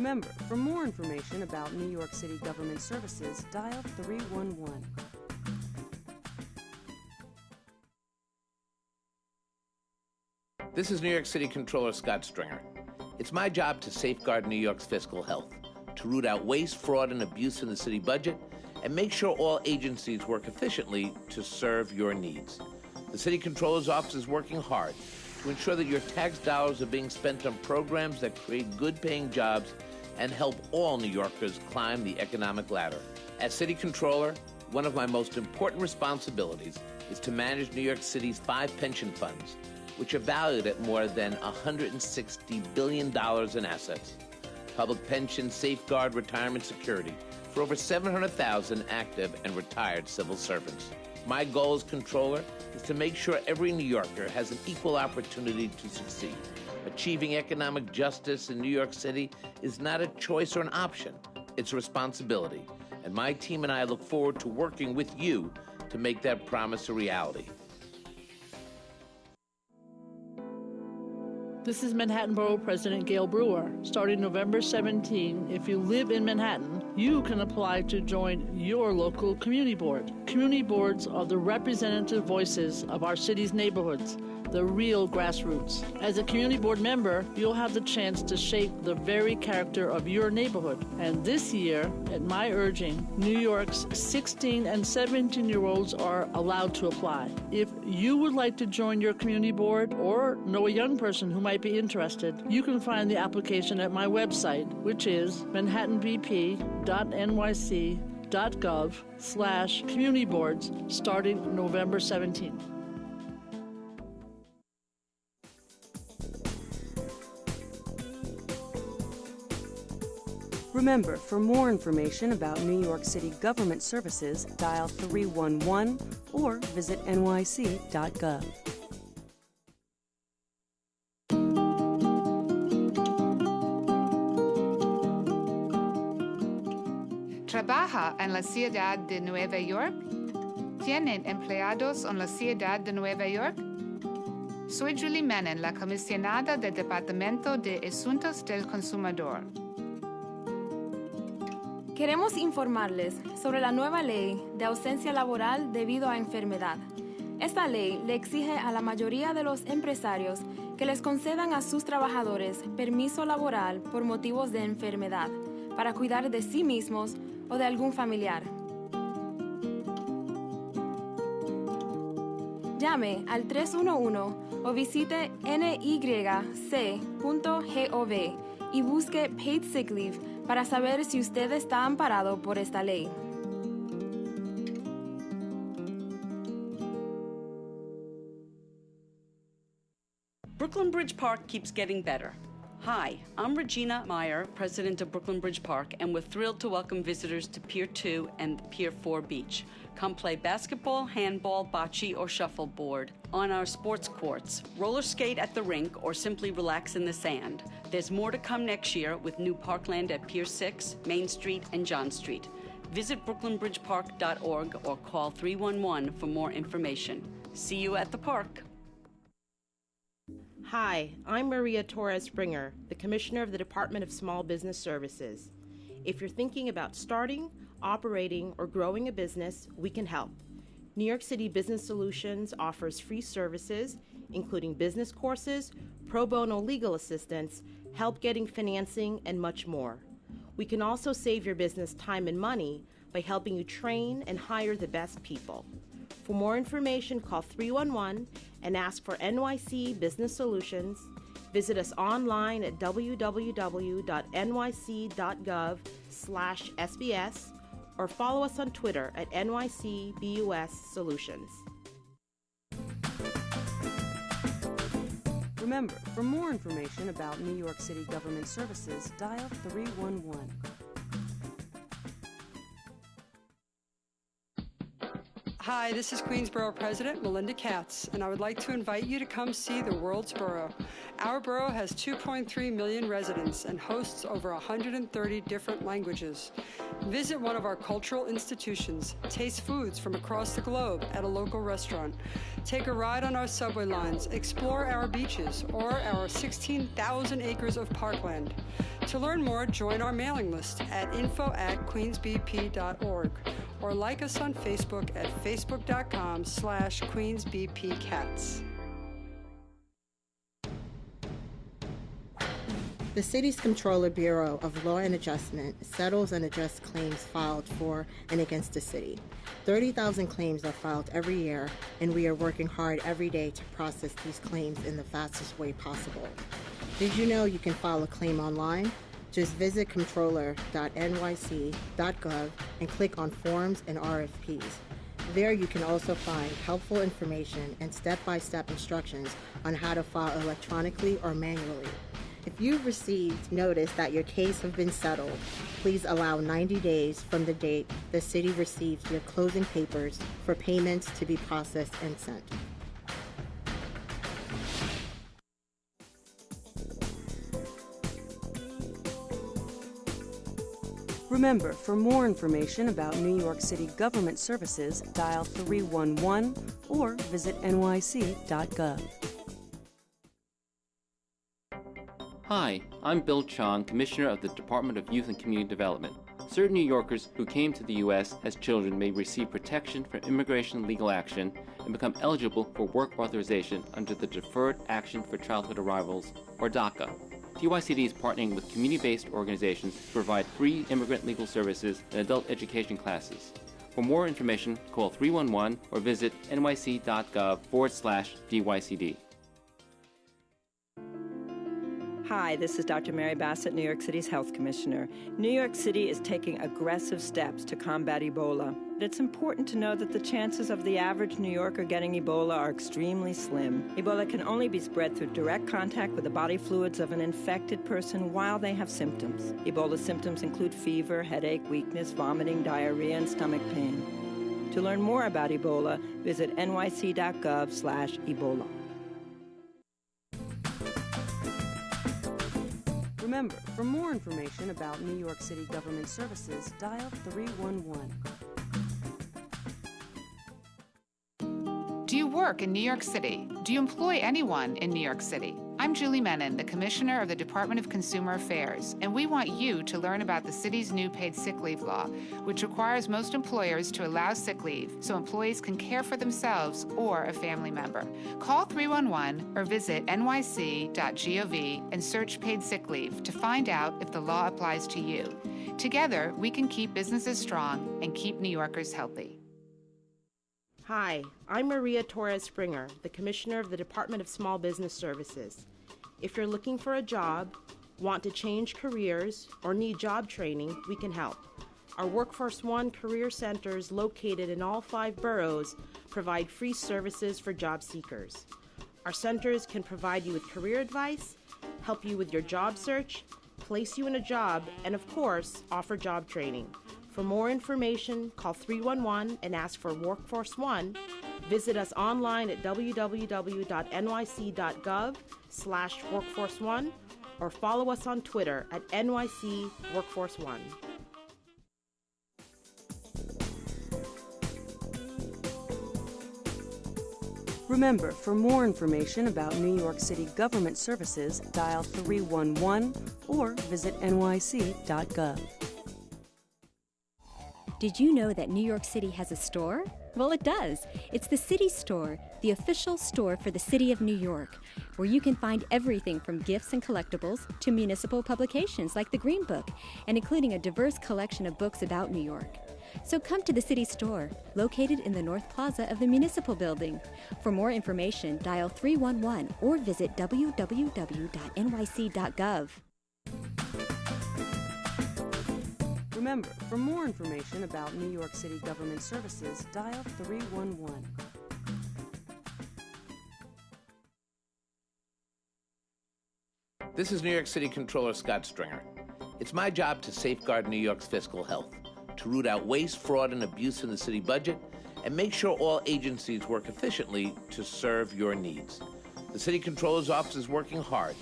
Remember, for more information about New York City government services, dial 311. This is New York City Controller Scott Stringer. It's my job to safeguard New York's fiscal health, to root out waste, fraud, and abuse in the city budget, and make sure all agencies work efficiently to serve your needs. The City Controller's Office is working hard to ensure that your tax dollars are being spent on programs that create good-paying jobs and help all New Yorkers climb the economic ladder. As City Controller, one of my most important responsibilities is to manage New York City's 5 pension funds, which are valued at more than $160 billion in assets. Public pensions safeguard retirement security for over 700,000 active and retired civil servants. My goal as controller is to make sure every New Yorker has an equal opportunity to succeed. Achieving economic justice in New York City is not a choice or an option. It's a responsibility. And my team and I look forward to working with you to make that promise a reality. This is Manhattan Borough President Gail Brewer. Starting November 17, if you live in Manhattan, you can apply to join your local community board. Community boards are the representative voices of our city's neighborhoods, the real grassroots. As a community board member, you'll have the chance to shape the very character of your neighborhood. And this year, at my urging, New York's 16 and 17-year-olds are allowed to apply. If you would like to join your community board or know a young person who might be interested, you can find the application at my website, which is manhattanbp.nyc.gov/communityboards, starting November 17th. Remember, for more information about New York City government services, dial 311 or visit nyc.gov. ¿Trabaja en la ciudad de Nueva York? ¿Tienen empleados en la ciudad de Nueva York? Soy Julie Menon, la comisionada del Departamento de Asuntos del Consumidor. Queremos informarles sobre la nueva ley de ausencia laboral debido a enfermedad. Esta ley le exige a la mayoría de los empresarios que les concedan a sus trabajadores permiso laboral por motivos de enfermedad, para cuidar de sí mismos o de algún familiar. Llame al 311 o visite nyc.gov y busque Paid Sick Leave para saber si usted está amparado por esta ley. Brooklyn Bridge Park keeps getting better. Hi, I'm Regina Meyer, president of Brooklyn Bridge Park, and we're thrilled to welcome visitors to Pier 2 and Pier 4 Beach. Come play basketball, handball, bocce, or shuffleboard on our sports courts, roller skate at the rink, or simply relax in the sand. There's more to come next year with new parkland at Pier 6, Main Street, and John Street. Visit brooklynbridgepark.org or call 311 for more information. See you at the park. Hi, I'm Maria Torres Springer, the Commissioner of the Department of Small Business Services. If you're thinking about starting, operating, or growing a business, we can help. New York City Business Solutions offers free services, including business courses, pro bono legal assistance, help getting financing, and much more. We can also save your business time and money by helping you train and hire the best people. For more information, call 311 and ask for NYC Business Solutions. Visit us online at www.nyc.gov/SBS or follow us on Twitter at NYCBUS Solutions. Remember, for more information about New York City government services, dial 311. Hi, this is Queensborough President Melinda Katz, and I would like to invite you to come see the world's borough. Our borough has 2.3 million residents and hosts over 130 different languages. Visit one of our cultural institutions, taste foods from across the globe at a local restaurant, take a ride on our subway lines, explore our beaches, or our 16,000 acres of parkland. To learn more, join our mailing list at info@queensbp.org or like us on Facebook at facebook.com/QueensBPCats. The city's Comptroller Bureau of Law and Adjustment settles and adjusts claims filed for and against the city. 30,000 claims are filed every year, and we are working hard every day to process these claims in the fastest way possible. Did you know you can file a claim online? Just visit comptroller.nyc.gov and click on Forms and RFPs. There you can also find helpful information and step-by-step instructions on how to file electronically or manually. If you've received notice that your case has been settled, please allow 90 days from the date the city receives your closing papers for payments to be processed and sent. Remember, for more information about New York City government services, dial 311 or visit nyc.gov. Hi, I'm Bill Chong, Commissioner of the Department of Youth and Community Development. Certain New Yorkers who came to the U.S. as children may receive protection from immigration legal action and become eligible for work authorization under the Deferred Action for Childhood Arrivals, or DACA. DYCD is partnering with community-based organizations to provide free immigrant legal services and adult education classes. For more information, call 311 or visit nyc.gov/DYCD. Hi, this is Dr. Mary Bassett, New York City's Health Commissioner. New York City is taking aggressive steps to combat Ebola. It's important to know that the chances of the average New Yorker getting Ebola are extremely slim. Ebola can only be spread through direct contact with the body fluids of an infected person while they have symptoms. Ebola symptoms include fever, headache, weakness, vomiting, diarrhea, and stomach pain. To learn more about Ebola, visit nyc.gov/Ebola. Remember, for more information about New York City government services, dial 311. Do you work in New York City? Do you employ anyone in New York City? I'm Julie Menon, the Commissioner of the Department of Consumer Affairs, and we want you to learn about the city's new paid sick leave law, which requires most employers to allow sick leave so employees can care for themselves or a family member. Call 311 or visit nyc.gov and search paid sick leave to find out if the law applies to you. Together, we can keep businesses strong and keep New Yorkers healthy. Hi, I'm Maria Torres Springer, the Commissioner of the Department of Small Business Services. If you're looking for a job, want to change careers, or need job training, we can help. Our Workforce One career centers located in all 5 boroughs provide free services for job seekers. Our centers can provide you with career advice, help you with your job search, place you in a job, and of course, offer job training. For more information, call 311 and ask for Workforce One. Visit us online at www.nyc.gov/workforce1 or follow us on Twitter at NYC Workforce One. Remember, for more information about New York City government services, dial 311 or visit nyc.gov. Did you know that New York City has a store? Well, it does. It's the City Store, the official store for the City of New York, where you can find everything from gifts and collectibles to municipal publications like the Green Book, and including a diverse collection of books about New York. So come to the City Store, located in the North Plaza of the Municipal Building. For more information, dial 311 or visit www.nyc.gov. Remember, for more information about New York City government services, dial 311. This is New York City Controller Scott Stringer. It's my job to safeguard New York's fiscal health, to root out waste, fraud, and abuse in the city budget, and make sure all agencies work efficiently to serve your needs. The City Controller's Office is working hard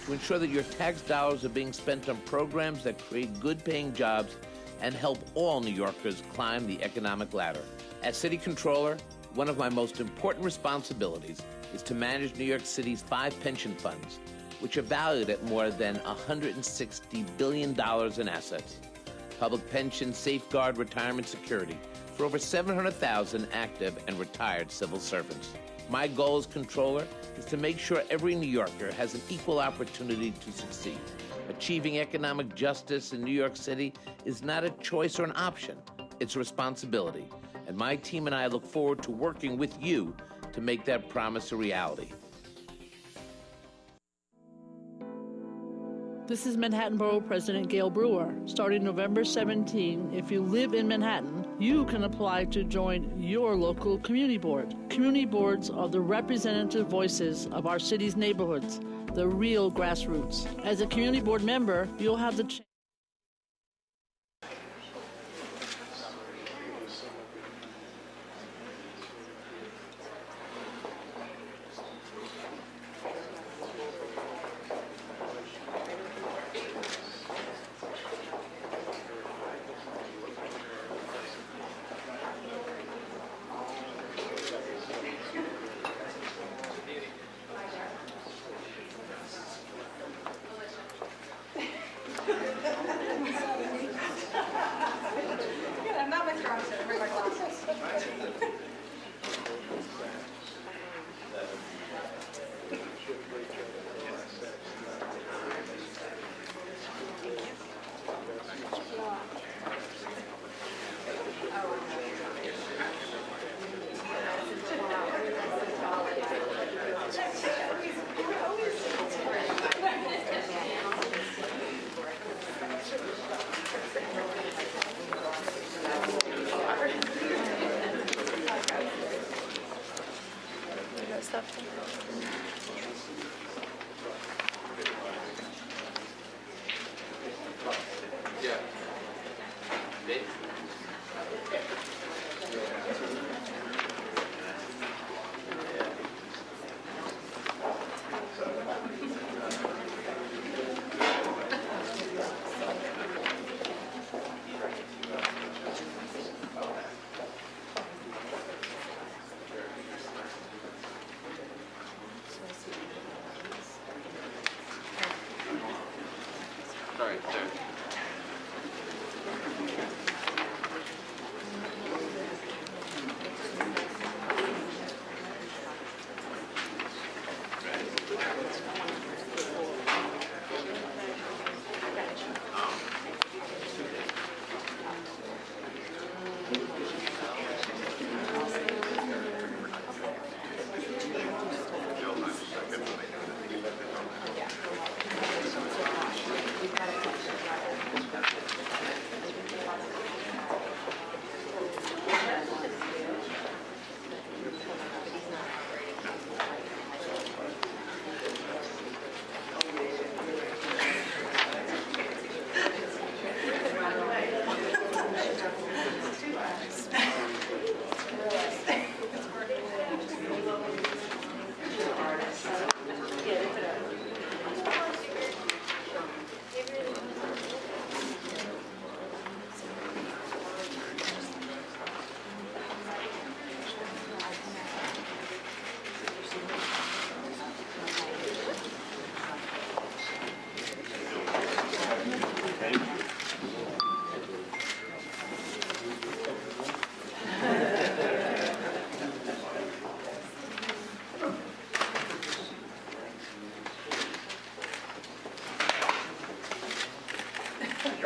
to ensure that your tax dollars are being spent on programs that create good-paying jobs and help all New Yorkers climb the economic ladder. As City Controller, one of my most important responsibilities is to manage New York City's 5 pension funds, which are valued at more than $160 billion in assets. Public pensions safeguard retirement security for over 700,000 active and retired civil servants. My goal as controller is to make sure every New Yorker has an equal opportunity to succeed. Achieving economic justice in New York City is not a choice or an option. It's a responsibility. And my team and I look forward to working with you to make that promise a reality. This is Manhattan Borough President Gail Brewer. Starting November 17, if you live in Manhattan, you can apply to join your local community board. Community boards are the representative voices of our city's neighborhoods, the real grassroots. As a community board member, you'll have the chance.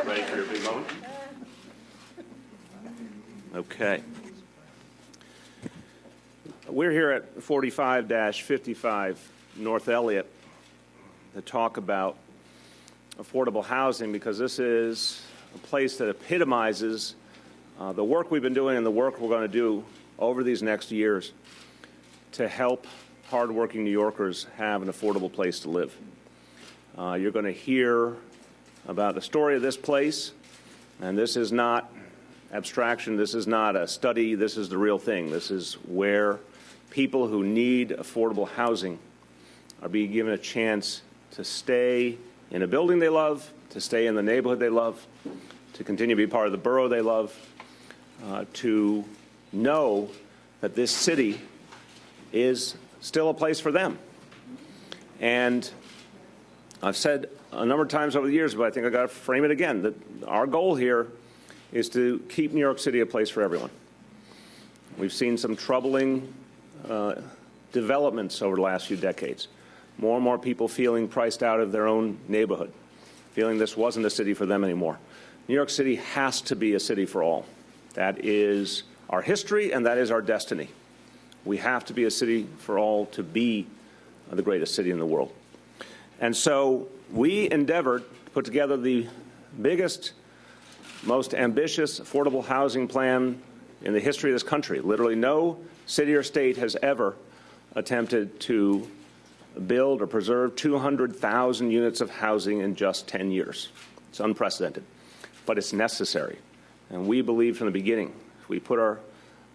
Ready for your big moment? Okay. We're here at 45-55 North Elliott to talk about affordable housing because this is a place that epitomizes the work we've been doing and the work we're going to do over these next years to help hardworking New Yorkers have an affordable place to live. You're going to hear about the story of this place, and this is not abstraction. This is not a study. This is the real thing. This is where people who need affordable housing are being given a chance to stay in a building they love, to stay in the neighborhood they love, to continue to be part of the borough they love, to know that this city is still a place for them. And I've said a number of times over the years, but I think I've got to frame it again, that our goal here is to keep New York City a place for everyone. We've seen some troubling developments over the last few decades. More and more people feeling priced out of their own neighborhood, feeling this wasn't a city for them anymore. New York City has to be a city for all. That is our history, and that is our destiny. We have to be a city for all to be the greatest city in the world. And so we endeavored to put together the biggest, most ambitious affordable housing plan in the history of this country. Literally no city or state has ever attempted to build or preserve 200,000 units of housing in just 10 years. It's unprecedented, but it's necessary. And we believed from the beginning, if we put our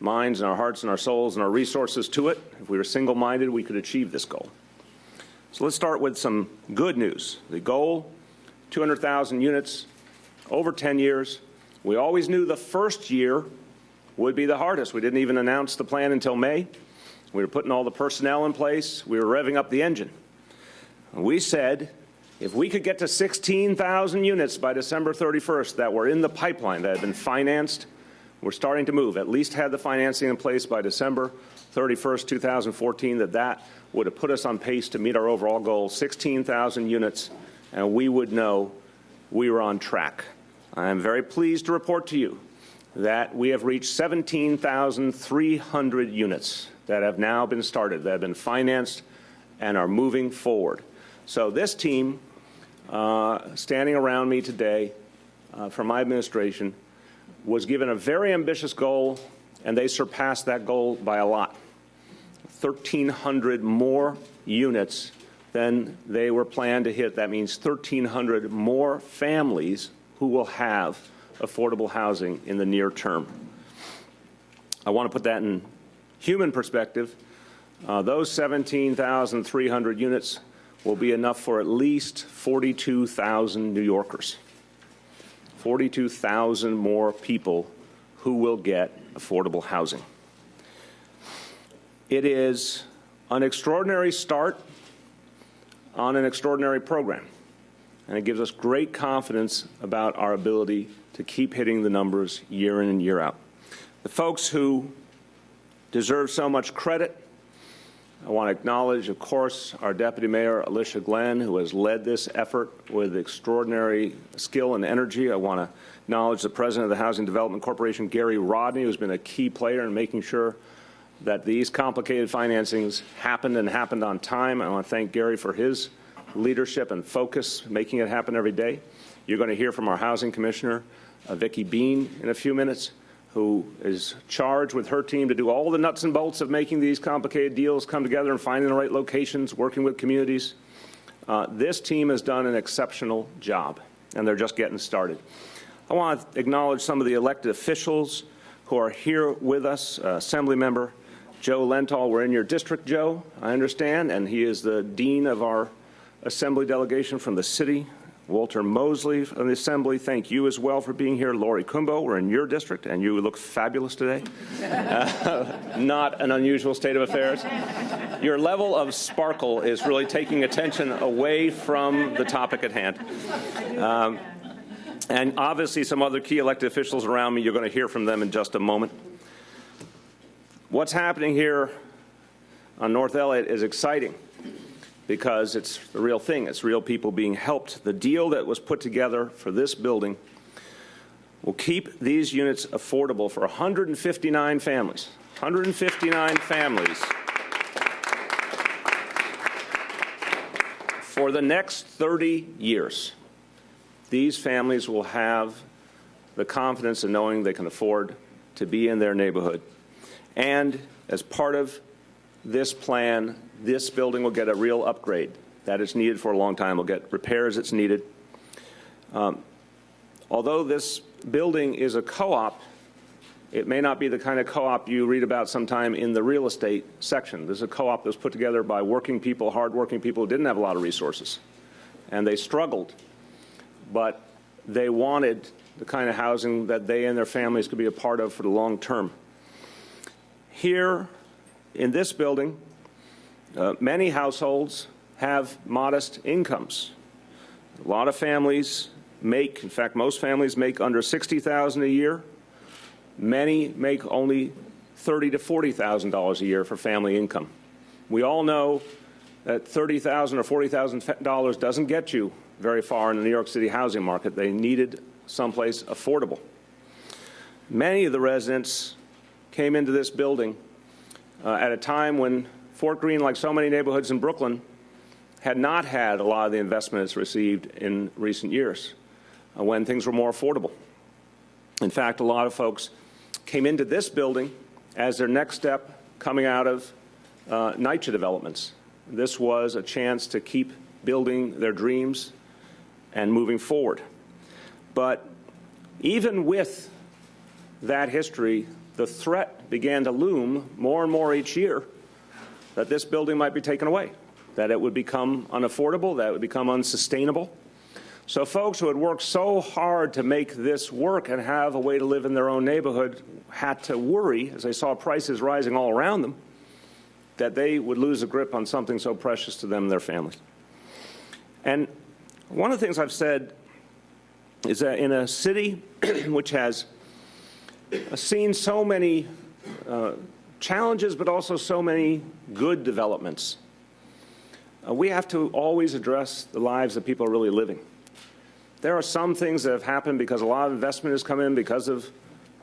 minds and our hearts and our souls and our resources to it, if we were single-minded, we could achieve this goal. So let's start with some good news. The goal, 200,000 units over 10 years. We always knew the first year would be the hardest. We didn't even announce the plan until May. We were putting all the personnel in place. We were revving up the engine. We said if we could get to 16,000 units by December 31st that were in the pipeline, that had been financed, we're starting to move, at least had the financing in place by December 31st, 2014, that would have put us on pace to meet our overall goal, 16,000 units, and we would know we were on track. I am very pleased to report to you that we have reached 17,300 units that have now been started, that have been financed and are moving forward. So this team standing around me today from my administration was given a very ambitious goal, and they surpassed that goal by a lot. 1,300 more units than they were planned to hit. That means 1,300 more families who will have affordable housing in the near term. I want to put that in human perspective. Those 17,300 units will be enough for at least 42,000 New Yorkers. 42,000 more people who will get affordable housing. It is an extraordinary start on an extraordinary program, and it gives us great confidence about our ability to keep hitting the numbers year in and year out. The folks who deserve so much credit, I want to acknowledge, of course, our Deputy Mayor, Alicia Glenn, who has led this effort with extraordinary skill and energy. I want to acknowledge the President of the Housing Development Corporation, Gary Rodney, who's been a key player in making sure that these complicated financings happened and happened on time. I want to thank Gary for his leadership and focus, making it happen every day. You're going to hear from our Housing Commissioner, Vicki Bean, in a few minutes, who is charged with her team to do all the nuts and bolts of making these complicated deals come together and finding the right locations, working with communities. This team has done an exceptional job, and they're just getting started. I want to acknowledge some of the elected officials who are here with us. Assemblymember Joe Lenthal, we're in your district, Joe, I understand, and he is the dean of our Assembly delegation from the city. Walter Mosley of the Assembly, thank you as well for being here. Lori Kumbo, we're in your district, and you look fabulous today. Not an unusual state of affairs. Your level of sparkle is really taking attention away from the topic at hand. And obviously some other key elected officials around me, you're going to hear from them in just a moment. What's happening here on North Elliott is exciting, because it's the real thing. It's real people being helped. The deal that was put together for this building will keep these units affordable for 159 families. 159 families for the next 30 years. These families will have the confidence in knowing they can afford to be in their neighborhood. And as part of this plan, this building will get a real upgrade that is needed for a long time. We'll get repairs that's needed. Although this building is a co-op, It may not be the kind of co-op you read about sometime in the real estate section. This is a co-op that was put together by working people, hardworking people who didn't have a lot of resources. And they struggled, but they wanted the kind of housing that they and their families could be a part of for the long term. Here in this building, many households have modest incomes. A lot of families make, in fact, most families make under $60,000 a year. Many make only $30,000 to $40,000 a year for family income. We all know that $30,000 or $40,000 doesn't get you very far in the New York City housing market. They needed someplace affordable. Many of the residents came into this building at a time when Fort Greene, like so many neighborhoods in Brooklyn, had not had a lot of the investment it's received in recent years when things were more affordable. In fact, a lot of folks came into this building as their next step coming out of NYCHA developments. This was a chance to keep building their dreams and moving forward. But even with that history, the threat began to loom more and more each year that this building might be taken away, that it would become unaffordable, that it would become unsustainable. So folks who had worked so hard to make this work and have a way to live in their own neighborhood had to worry, as they saw prices rising all around them, that they would lose a grip on something so precious to them and their families. And one of the things I've said is that in a city which has seen so many challenges but also so many good developments, we have to always address the lives that people are really living. There are some things that have happened because a lot of investment has come in because of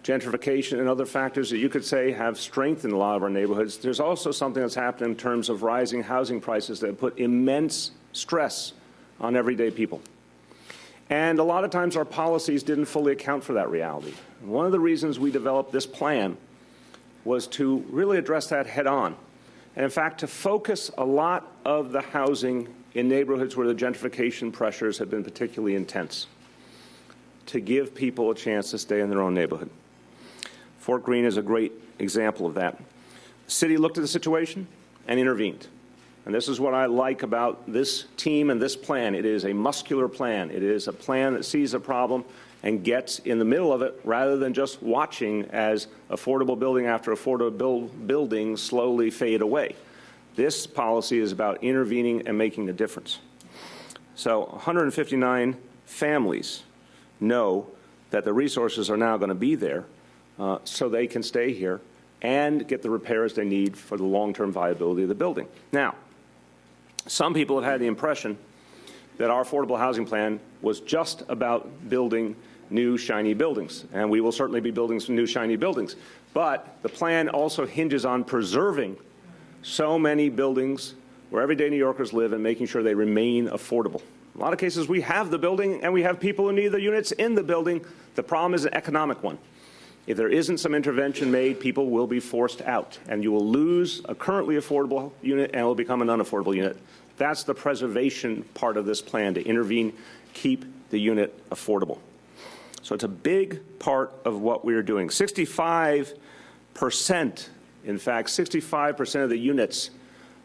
gentrification and other factors that you could say have strengthened a lot of our neighborhoods. There's also something that's happened in terms of rising housing prices that have put immense stress on everyday people. And a lot of times our policies didn't fully account for that reality. One of the reasons we developed this plan was to really address that head on. And in fact, to focus a lot of the housing in neighborhoods where the gentrification pressures have been particularly intense, to give people a chance to stay in their own neighborhood. Fort Greene is a great example of that. The city looked at the situation and intervened. And this is what I like about this team and this plan. It is a muscular plan. It is a plan that sees a problem and gets in the middle of it rather than just watching as affordable building after affordable building slowly fade away. This policy is about intervening and making a difference. So 159 families know that the resources are now going to be there so they can stay here and get the repairs they need for the long-term viability of the building. Now, some people have had the impression that our affordable housing plan was just about building new, shiny buildings, and we will certainly be building some new, shiny buildings. But the plan also hinges on preserving so many buildings where everyday New Yorkers live and making sure they remain affordable. In a lot of cases, we have the building and we have people who need the units in the building. The problem is an economic one. If there isn't some intervention made, people will be forced out, and you will lose a currently affordable unit and it will become an unaffordable unit. That's the preservation part of this plan, to intervene, keep the unit affordable. So it's a big part of what we're doing. 65%, in fact, 65% of the units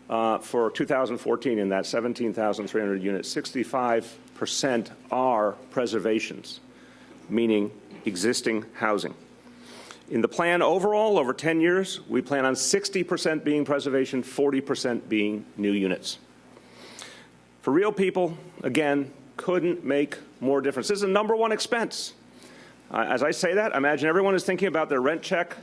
for 2014 in that 17,300 units, 65% are preservations, meaning existing housing. In the plan overall, over 10 years, we plan on 60% being preservation, 40% being new units. For real people, again, couldn't make more difference. This is the #1 expense. As I say that, I imagine everyone is thinking about their rent check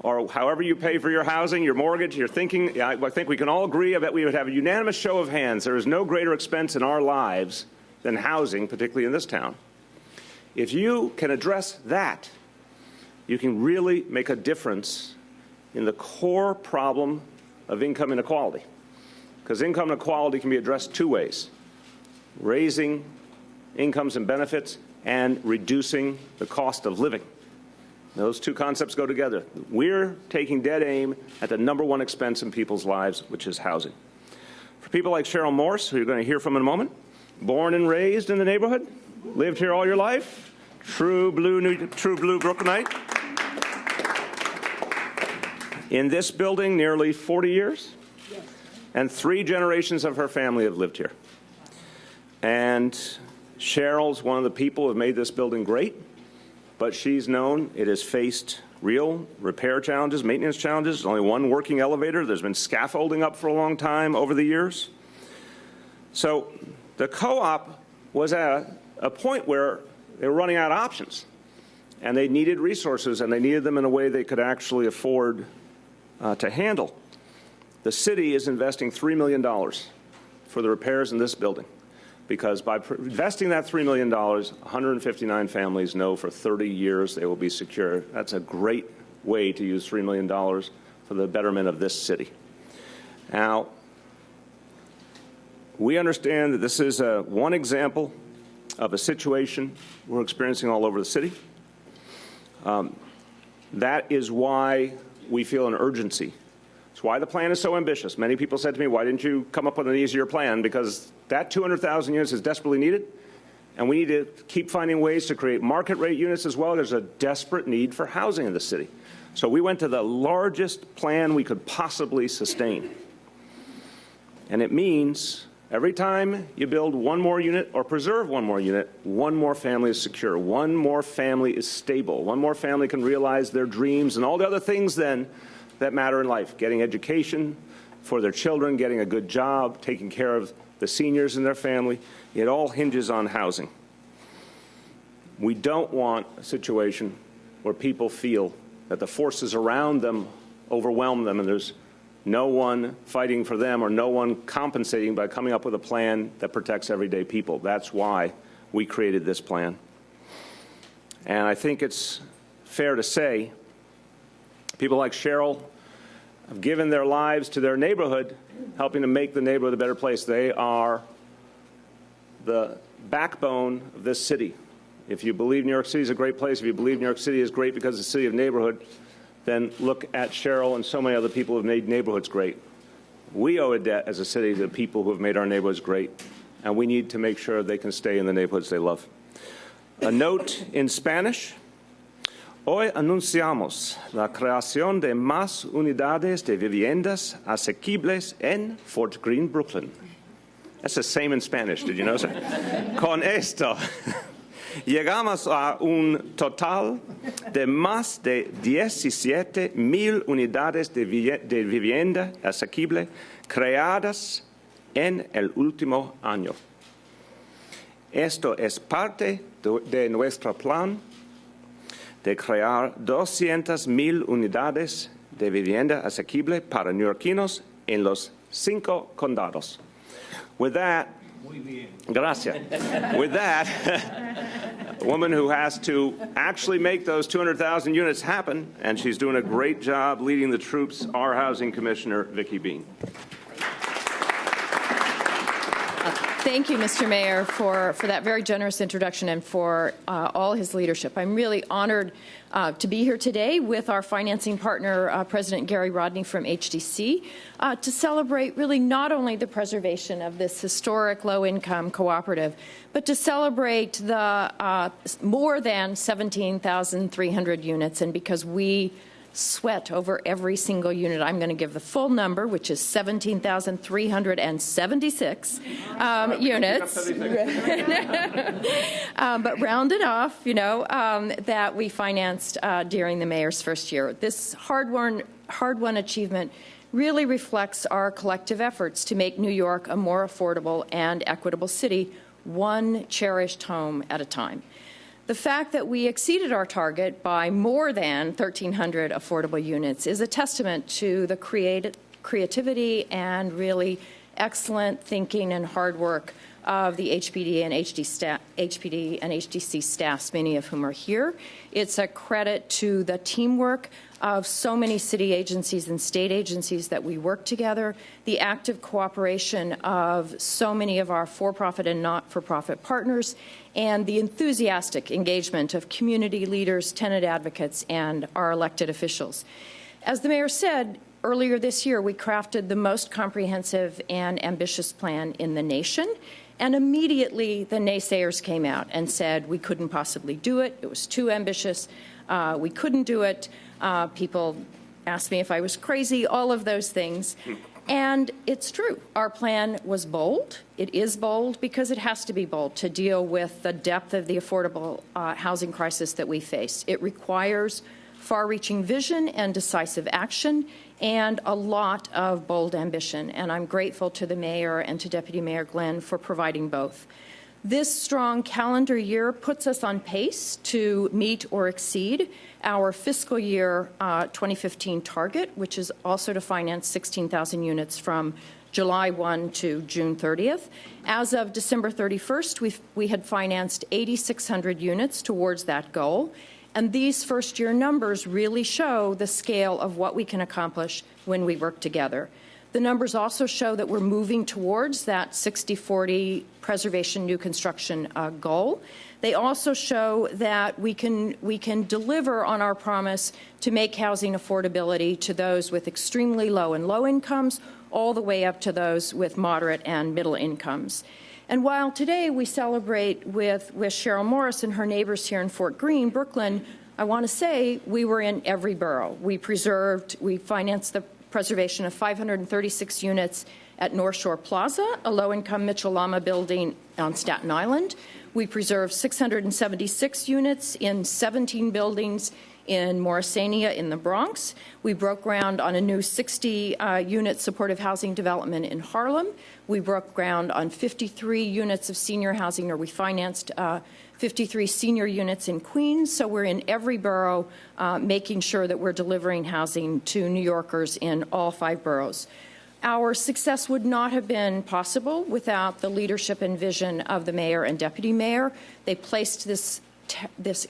or however you pay for your housing, your mortgage. You're thinking, I think we can all agree, I bet we would have a unanimous show of hands. There is no greater expense in our lives than housing, particularly in this town. If you can address that, you can really make a difference in the core problem of income inequality. Because income inequality can be addressed two ways: raising incomes and benefits and reducing the cost of living. Those two concepts go together. We're taking dead aim at the #1 expense in people's lives, which is housing. For people like Cheryl Morse, who you're going to hear from in a moment, born and raised in the neighborhood, lived here all your life, true blue Brooklynite. In this building, nearly 40 years, and 3 generations of her family have lived here. And Cheryl's one of the people who have made this building great, but she's known it has faced real repair challenges, maintenance challenges. There's only one working elevator. There's been scaffolding up for a long time over the years. So the co-op was at a point where they were running out of options, and they needed resources, and they needed them in a way they could actually afford to handle. The city is investing $3 million for the repairs in this building, because by investing that $3 million, 159 families know for 30 years they will be secure. That's a great way to use $3 million for the betterment of this city. Now, we understand that this is one example of a situation we're experiencing all over the city. That is why we feel an urgency. It's why the plan is so ambitious. Many people said to me, why didn't you come up with an easier plan? Because that 200,000 units is desperately needed, and we need to keep finding ways to create market rate units as well. There's a desperate need for housing in the city. So we went to the largest plan we could possibly sustain. And it means every time you build one more unit or preserve one more unit, one more family is secure, one more family is stable, one more family can realize their dreams and all the other things then that matter in life, getting education for their children, getting a good job, taking care of the seniors in their family. It all hinges on housing. We don't want a situation where people feel that the forces around them overwhelm them and there's no one fighting for them or no one compensating by coming up with a plan that protects everyday people. That's why we created this plan. And I think it's fair to say people like Cheryl have given their lives to their neighborhood, helping to make the neighborhood a better place. They are the backbone of this city. If you believe New York City is a great place, if you believe New York City is great because it's a city of neighborhood, then look at Cheryl and so many other people who have made neighborhoods great. We owe a debt as a city to the people who have made our neighborhoods great, and we need to make sure they can stay in the neighborhoods they love. A note in Spanish. Hoy anunciamos la creación de más unidades de viviendas asequibles en Fort Greene, Brooklyn. That's the same in Spanish, did you know, sir? Con esto, llegamos a un total de más de 17,000 unidades de vivienda asequible creadas en el último año. Esto es parte de nuestro plan de crear 200,000 unidades de vivienda asequible para neoyorquinos en los 5 condados. With that, gracias. With that, a woman who has to actually make those 200,000 units happen, and she's doing a great job leading the troops, our housing commissioner, Vicki Bean. Thank you, Mr. Mayor, for that very generous introduction and for all his leadership. I'm really honored to be here today with our financing partner, President Gary Rodney from HDC, to celebrate really not only the preservation of this historic low-income cooperative, but to celebrate the more than 17,300 units. And because we sweat over every single unit, I'm going to give the full number, which is 17,376 units. But rounded off, that we financed during the mayor's first year. This hard-won achievement really reflects our collective efforts to make New York a more affordable and equitable city, one cherished home at a time. The fact that we exceeded our target by more than 1,300 affordable units is a testament to the creativity and really excellent thinking and hard work of the HPD and HDC staffs, many of whom are here. It's a credit to the teamwork of so many city agencies and state agencies that we work together, the active cooperation of so many of our for-profit and not-for-profit partners, and the enthusiastic engagement of community leaders, tenant advocates, and our elected officials. As the mayor said, earlier this year we crafted the most comprehensive and ambitious plan in the nation, and immediately the naysayers came out and said we couldn't possibly do it, it was too ambitious, we couldn't do it. People asked me if I was crazy, all of those things. And it's true. Our plan was bold. It is bold because it has to be bold to deal with the depth of the affordable housing crisis that we face. It requires far-reaching vision and decisive action and a lot of bold ambition. And I'm grateful to the mayor and to Deputy Mayor Glenn for providing both. This strong calendar year puts us on pace to meet or exceed our fiscal year 2015 target, which is also to finance 16,000 units from July 1 to June 30th. As of December 31st, we had financed 8,600 units towards that goal. And these first-year numbers really show the scale of what we can accomplish when we work together. The numbers also show that we're moving towards that 60-40 preservation new construction goal. They also show that we can deliver on our promise to make housing affordability to those with extremely low and low incomes, all the way up to those with moderate and middle incomes. And while today we celebrate with Cheryl Morris and her neighbors here in Fort Greene, Brooklyn, I want to say we were in every borough. We financed the preservation of 536 units at North Shore Plaza, a low-income Mitchell-Lama building on Staten Island. We preserved 676 units in 17 buildings in Morrisania in the Bronx. We broke ground on a new 60-unit supportive housing development in Harlem. We broke ground on 53 units of senior housing, or we financed 53 senior units in Queens. So we're in every borough making sure that we're delivering housing to New Yorkers in all 5 boroughs. Our success would not have been possible without the leadership and vision of the mayor and deputy mayor. They placed this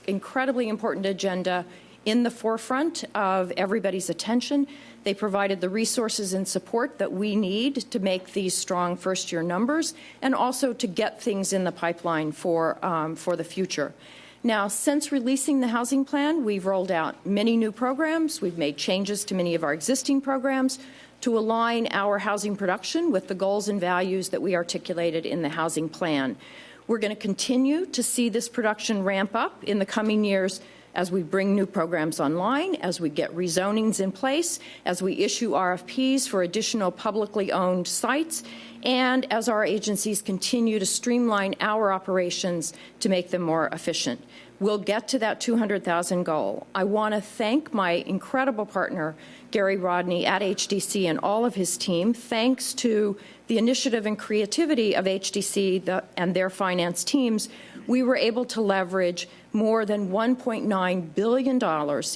incredibly important agenda in the forefront of everybody's attention. They provided the resources and support that we need to make these strong first-year numbers and also to get things in the pipeline for the future. Now, since releasing the housing plan, we've rolled out many new programs. We've made changes to many of our existing programs to align our housing production with the goals and values that we articulated in the housing plan. We're going to continue to see this production ramp up in the coming years as we bring new programs online, as we get rezonings in place, as we issue RFPs for additional publicly owned sites, and as our agencies continue to streamline our operations to make them more efficient. We'll get to that 200,000 goal. I want to thank my incredible partner, Gary Rodney, at HDC and all of his team. Thanks to the initiative and creativity of HDC and their finance teams, we were able to leverage more than $1.9 billion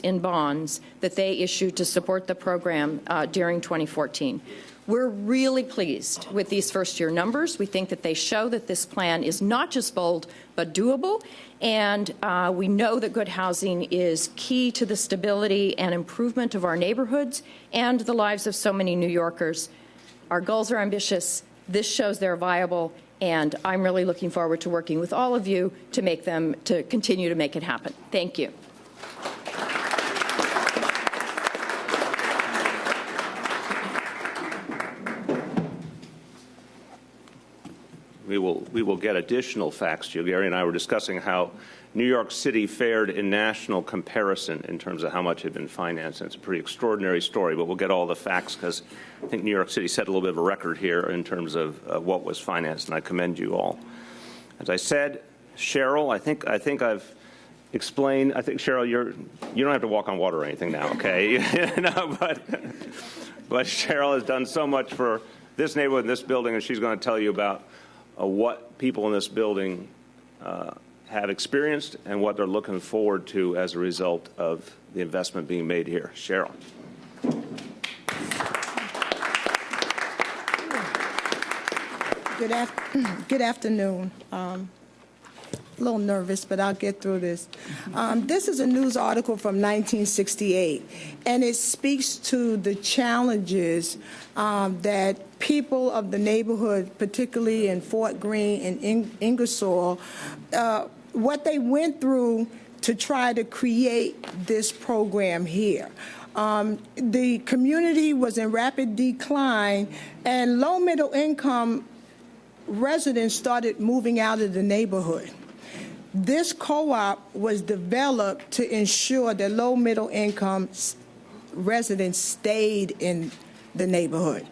in bonds that they issued to support the program during 2014. We're really pleased with these first-year numbers. We think that they show that this plan is not just bold, but doable. And we know that good housing is key to the stability and improvement of our neighborhoods and the lives of so many New Yorkers. Our goals are ambitious. This shows they're viable. And I'm really looking forward to working with all of you to continue to make it happen. Thank you. We will get additional facts to you. Gary and I were discussing how New York City fared in national comparison in terms of how much had been financed. And it's a pretty extraordinary story, but we'll get all the facts because I think New York City set a little bit of a record here in terms of what was financed, and I commend you all. As I said, Cheryl, I think I've explained. I think, Cheryl, you don't have to walk on water or anything now, okay? But Cheryl has done so much for this neighborhood and this building, and she's going to tell you about what people in this building have experienced and what they're looking forward to as a result of the investment being made here. Cheryl. Good afternoon. A little nervous, but I'll get through this. This is a news article from 1968, and it speaks to the challenges that people of the neighborhood, particularly in Fort Greene and Ingersoll, what they went through to try to create this program here. The community was in rapid decline, and low-middle income residents started moving out of the neighborhood. This co-op was developed to ensure that low-middle income residents stayed in the neighborhood.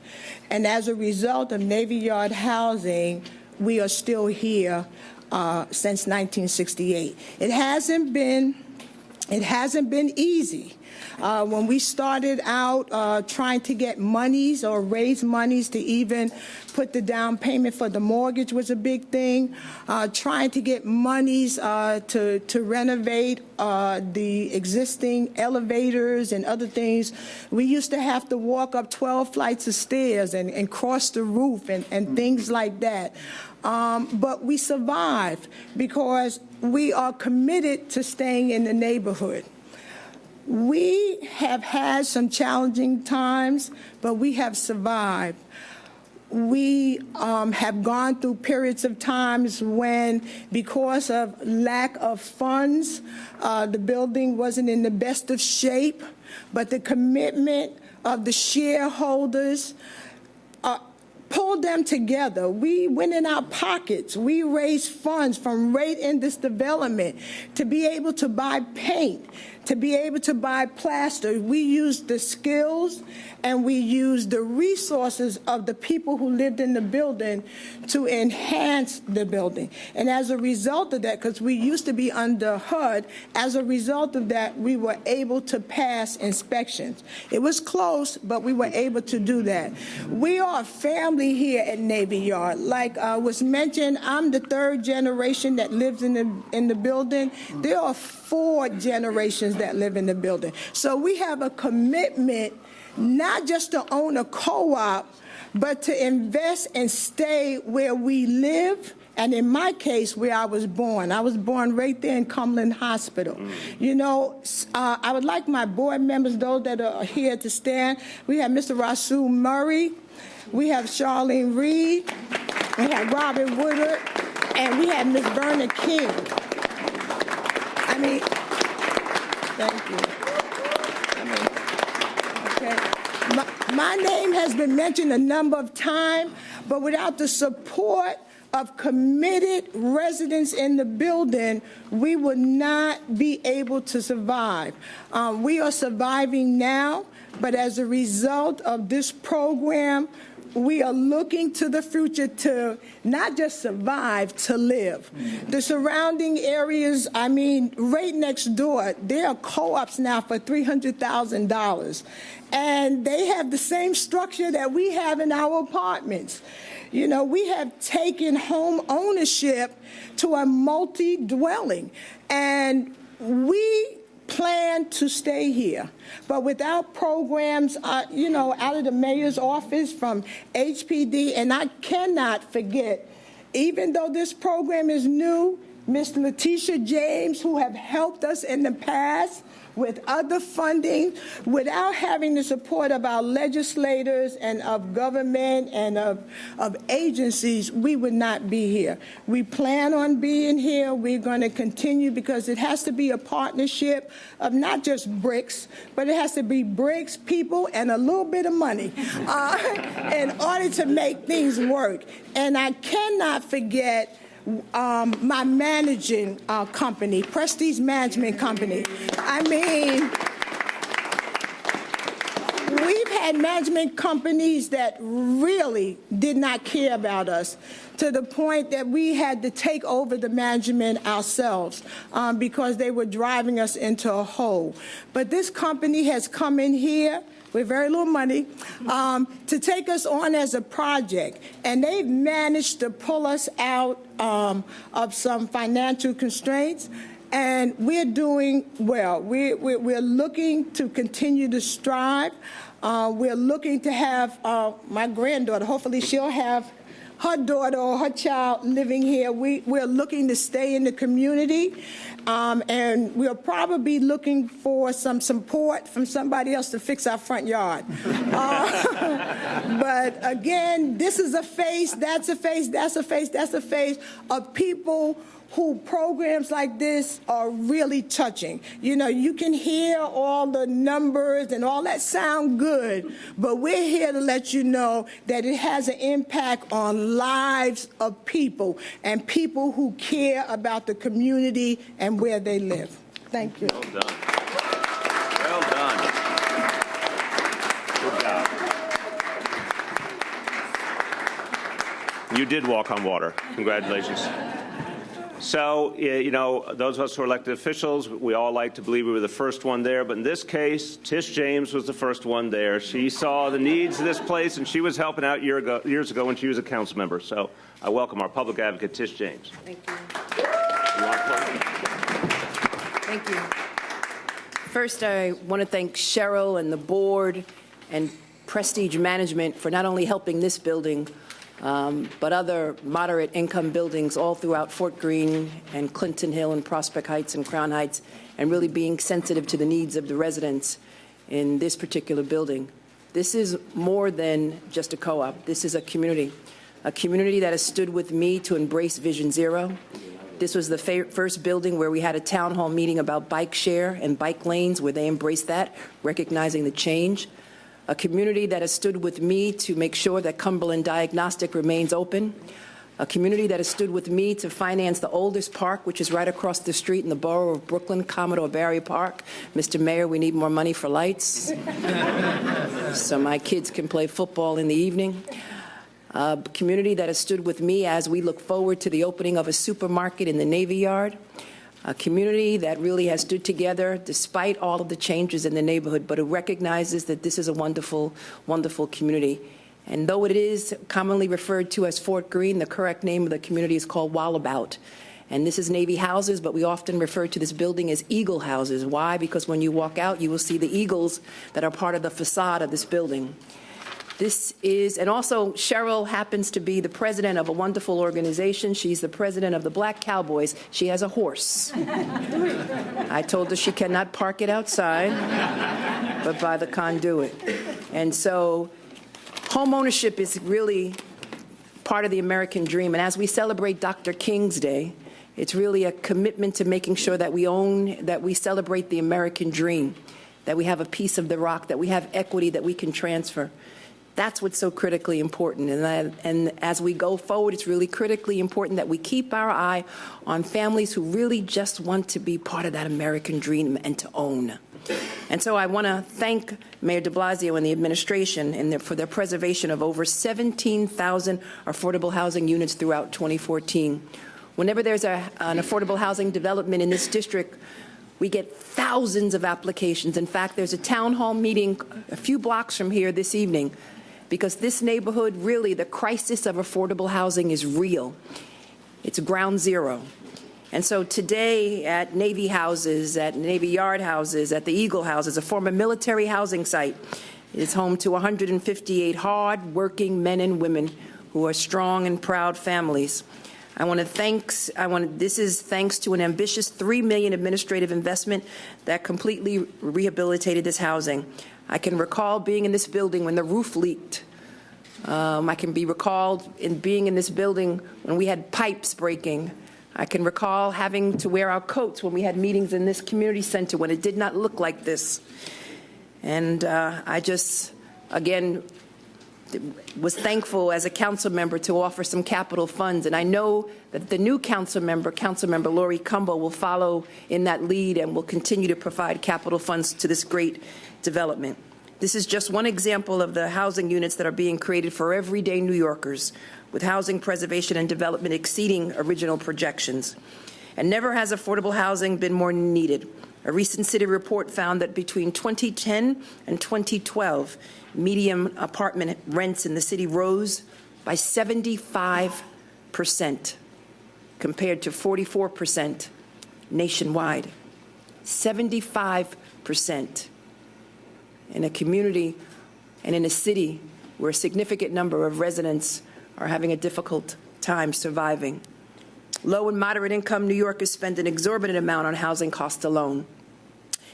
And as a result of Navy Yard housing, we are still here since 1968. It hasn't been easy. When we started out trying to get monies or raise monies to even put the down payment for the mortgage was a big thing. Trying to get monies to renovate the existing elevators and other things. We used to have to walk up 12 flights of stairs and cross the roof and things like that. But we survived because we are committed to staying in the neighborhood. We have had some challenging times, but we have survived. We have gone through periods of times when, because of lack of funds, the building wasn't in the best of shape, but the commitment of the shareholders pulled them together. We went in our pockets. We raised funds from right in this development to be able to buy paint, to be able to buy plaster. We used the skills and we used the resources of the people who lived in the building to enhance the building. And as a result of that, because we used to be under HUD, as a result of that, we were able to pass inspections. It was close, but we were able to do that. We are a family here at Navy Yard. Like was mentioned, I'm the third generation that lives in the building. There are 4 generations that live in the building. So we have a commitment not just to own a co-op, but to invest and stay where we live, and in my case, where I was born. I was born right there in Cumberland Hospital. You know, I would like my board members, those that are here, to stand. We have Mr. Rasul Murray, we have Charlene Reed, we have Robin Woodard, and we have Ms. Verna King. I mean, thank you. My name has been mentioned a number of times, but without the support of committed residents in the building, we would not be able to survive. We are surviving now, but as a result of this program, we are looking to the future to not just survive, to live. The surrounding areas, I mean, right next door, there are co-ops now for $300,000. And they have the same structure that we have in our apartments. You know, we have taken home ownership to a multi-dwelling. And we plan to stay here. But without programs, you know, out of the mayor's office, from HPD, and I cannot forget, even though this program is new, Ms. Letitia James, who have helped us in the past with other funding, without having the support of our legislators and of government and of agencies, we would not be here. We plan on being here. We're going to continue because it has to be a partnership of not just bricks, but it has to be bricks, people, and a little bit of money in order to make things work. And I cannot forget my managing company, Prestige Management Company. I mean, we've had management companies that really did not care about us, to the point that we had to take over the management ourselves because they were driving us into a hole. But this company has come in here with very little money, to take us on as a project. And they've managed to pull us out of some financial constraints. And we're doing well. We're looking to continue to strive. We're looking to have my granddaughter, hopefully she'll have her daughter or her child living here. We're looking to stay in the community. And we'll probably be looking for some support from somebody else to fix our front yard. But again, this is a face, that's a face, that's a face, that's a face of people who programs like this are really touching. You know, you can hear all the numbers and all that sound good, but we're here to let you know that it has an impact on lives of people and people who care about the community and where they live. Thank you. Well done. Well done. You did walk on water. Congratulations. So, you know, those of us who are elected officials, we all like to believe we were the first one there. But in this case, Tish James was the first one there. She saw the needs of this place, and she was helping out years ago when she was a council member. So I welcome our public advocate, Tish James. Thank you. Thank you. First, I want to thank Cheryl and the board and Prestige Management for not only helping this building, but other moderate income buildings all throughout Fort Greene and Clinton Hill and Prospect Heights and Crown Heights, and really being sensitive to the needs of the residents in this particular building. This is more than just a co-op. This is a community that has stood with me to embrace Vision Zero. This was the first building where we had a town hall meeting about bike share and bike lanes, where they embraced that, recognizing the change. A community that has stood with me to make sure that Cumberland Diagnostic remains open. A community that has stood with me to finance the oldest park, which is right across the street in the borough of Brooklyn, Commodore Barry Park. Mr. Mayor, we need more money for lights so my kids can play football in the evening. A community that has stood with me as we look forward to the opening of a supermarket in the Navy Yard. A community that really has stood together despite all of the changes in the neighborhood, but it recognizes that this is a wonderful, wonderful community. And though it is commonly referred to as Fort Greene, the correct name of the community is called Wallabout. And this is Navy houses, but we often refer to this building as Eagle houses. Why? Because when you walk out, you will see the eagles that are part of the facade of this building. This is, and also Cheryl happens to be the president of a wonderful organization. She's the president of the Black Cowboys. She has a horse. I told her she cannot park it outside, but by the conduit. And so home ownership is really part of the American dream. And as we celebrate Dr. King's Day, it's really a commitment to making sure that we celebrate the American dream, that we have a piece of the rock, that we have equity that we can transfer. That's what's so critically important. And as we go forward, it's really critically important that we keep our eye on families who really just want to be part of that American dream and to own. And so I want to thank Mayor de Blasio and the administration for their preservation of over 17,000 affordable housing units throughout 2014. Whenever there's an affordable housing development in this district, we get thousands of applications. In fact, there's a town hall meeting a few blocks from here this evening, because this neighborhood, really, the crisis of affordable housing is real. It's ground zero. And so today at Navy houses, at Navy Yard houses, at the Eagle houses, a former military housing site, is home to 158 hard-working men and women who are strong and proud families. This is thanks to an ambitious $3 million administrative investment that completely rehabilitated this housing. I can recall being in this building when the roof leaked. I can be recalled in being in this building when we had pipes breaking. I can recall having to wear our coats when we had meetings in this community center when it did not look like this. And I just, again, was thankful as a council member to offer some capital funds. And I know that the new council member Lori Cumbo, will follow in that lead and will continue to provide capital funds to this great development. This is just one example of the housing units that are being created for everyday New Yorkers, with housing preservation and development exceeding original projections. And never has affordable housing been more needed. A recent city report found that between 2010 and 2012, median apartment rents in the city rose by 75%, compared to 44% nationwide. 75% in a community and in a city where a significant number of residents are having a difficult time surviving. Low and moderate income New Yorkers spend an exorbitant amount on housing costs alone.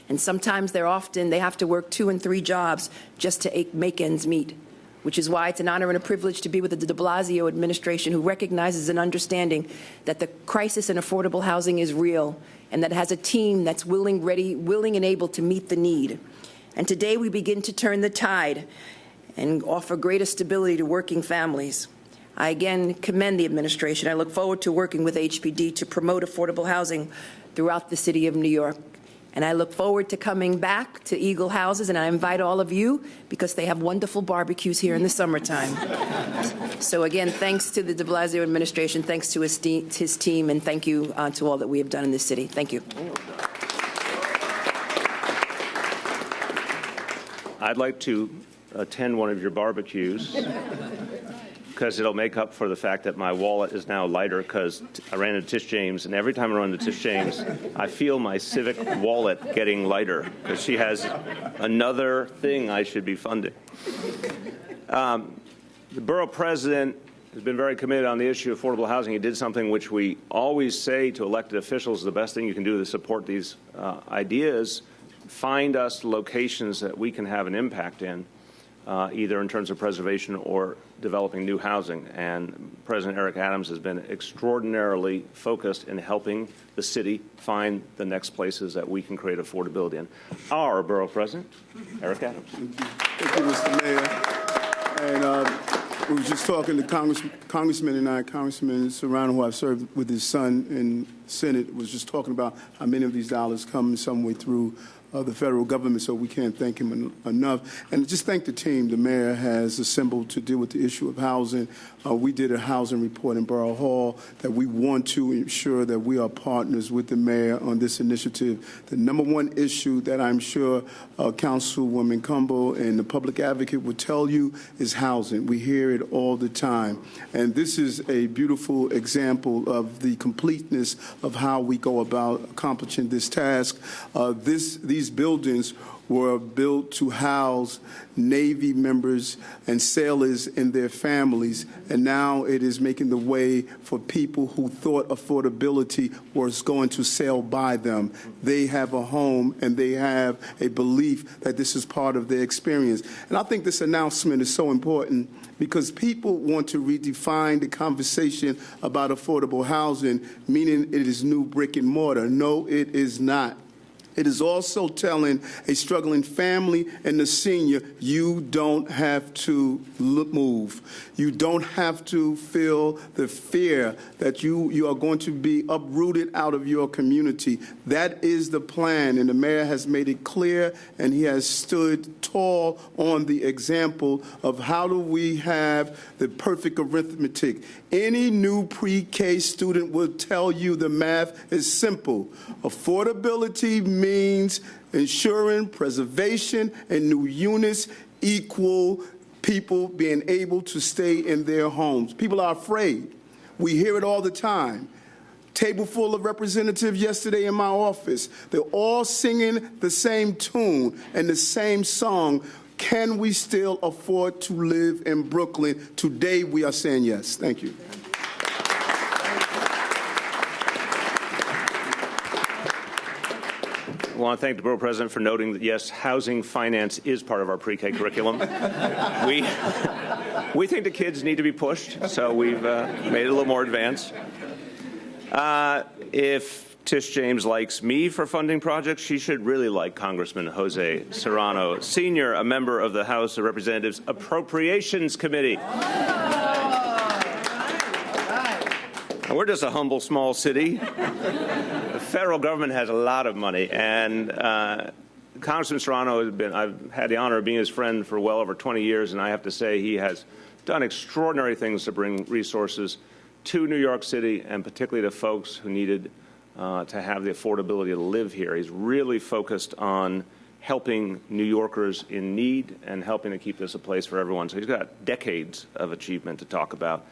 And sometimes they have to work 2 and 3 jobs just to make ends meet, which is why it's an honor and a privilege to be with the de Blasio administration, who recognizes and understanding that the crisis in affordable housing is real and that has a team that's willing and able to meet the need. And today we begin to turn the tide and offer greater stability to working families. I again commend the administration. I look forward to working with HPD to promote affordable housing throughout the city of New York. And I look forward to coming back to Eagle Houses, and I invite all of you because they have wonderful barbecues here in the summertime. So again, thanks to the de Blasio administration, thanks to his team, and thank you to all that we have done in this city. Thank you. I'd like to attend one of your barbecues because it'll make up for the fact that my wallet is now lighter because I ran into Tish James, and every time I run into Tish James, I feel my civic wallet getting lighter because she has another thing I should be funding. The borough president has been very committed on the issue of affordable housing. He did something which we always say to elected officials, the best thing you can do to support these ideas, find us locations that we can have an impact in, either in terms of preservation or developing new housing. And President Eric Adams has been extraordinarily focused in helping the city find the next places that we can create affordability in. Our borough president, Eric Adams. Thank you, Mr. Mayor. And we were just talking to Congressman Serrano, who I've served with his son in the Senate, was just talking about how many of these dollars come some way through the federal government, so we can't thank him enough. And just thank the team the mayor has assembled to deal with the issue of housing. We did a housing report in Borough Hall that we want to ensure that we are partners with the mayor on this initiative. The number one issue that I'm sure Councilwoman Cumbo and the Public Advocate would tell you is housing. We hear it all the time. And this is a beautiful example of the completeness of how we go about accomplishing this task. These buildings were built to house Navy members and sailors and their families, and now it is making the way for people who thought affordability was going to sail by them. They have a home and they have a belief that this is part of their experience. And I think this announcement is so important because people want to redefine the conversation about affordable housing, meaning it is new brick and mortar. No, it is not. It is also telling a struggling family and the senior, you don't have to move. You don't have to feel the fear that you are going to be uprooted out of your community. That is the plan, and the mayor has made it clear, and he has stood tall on the example of how do we have the perfect arithmetic. Any new pre-K student will tell you the math is simple. Affordability means ensuring preservation and new units equal people being able to stay in their homes. People are afraid. We hear it all the time. Table full of representatives yesterday in my office. They're all singing the same tune and the same song. Can we still afford to live in Brooklyn? Today we are saying yes. Thank you. I want to thank the borough president for noting that, yes, housing finance is part of our pre-K curriculum. We think the kids need to be pushed, so we've made it a little more advanced. If Tish James likes me for funding projects, she should really like Congressman Jose Serrano, Sr., a member of the House of Representatives Appropriations Committee. And we're just a humble, small city. The federal government has a lot of money, and Congressman Serrano has been, I've had the honor of being his friend for well over 20 years, and I have to say he has done extraordinary things to bring resources to New York City, and particularly to folks who needed to have the affordability to live here. He's really focused on helping New Yorkers in need and helping to keep this a place for everyone. So he's got decades of achievement to talk about.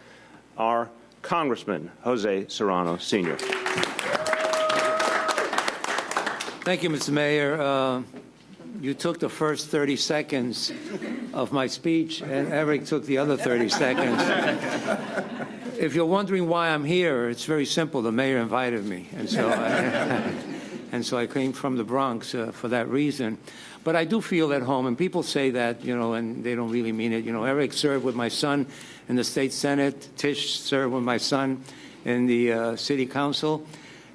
Our Congressman Jose Serrano, Sr. Thank you, Mr. Mayor. You took the first 30 seconds of my speech, and Eric took the other 30 seconds. If you're wondering why I'm here, it's very simple. The mayor invited me, and so I came from the Bronx for that reason. But I do feel at home, and people say that, you know, and they don't really mean it. You know, Eric served with my son in the state Senate. Tish served with my son in the city council.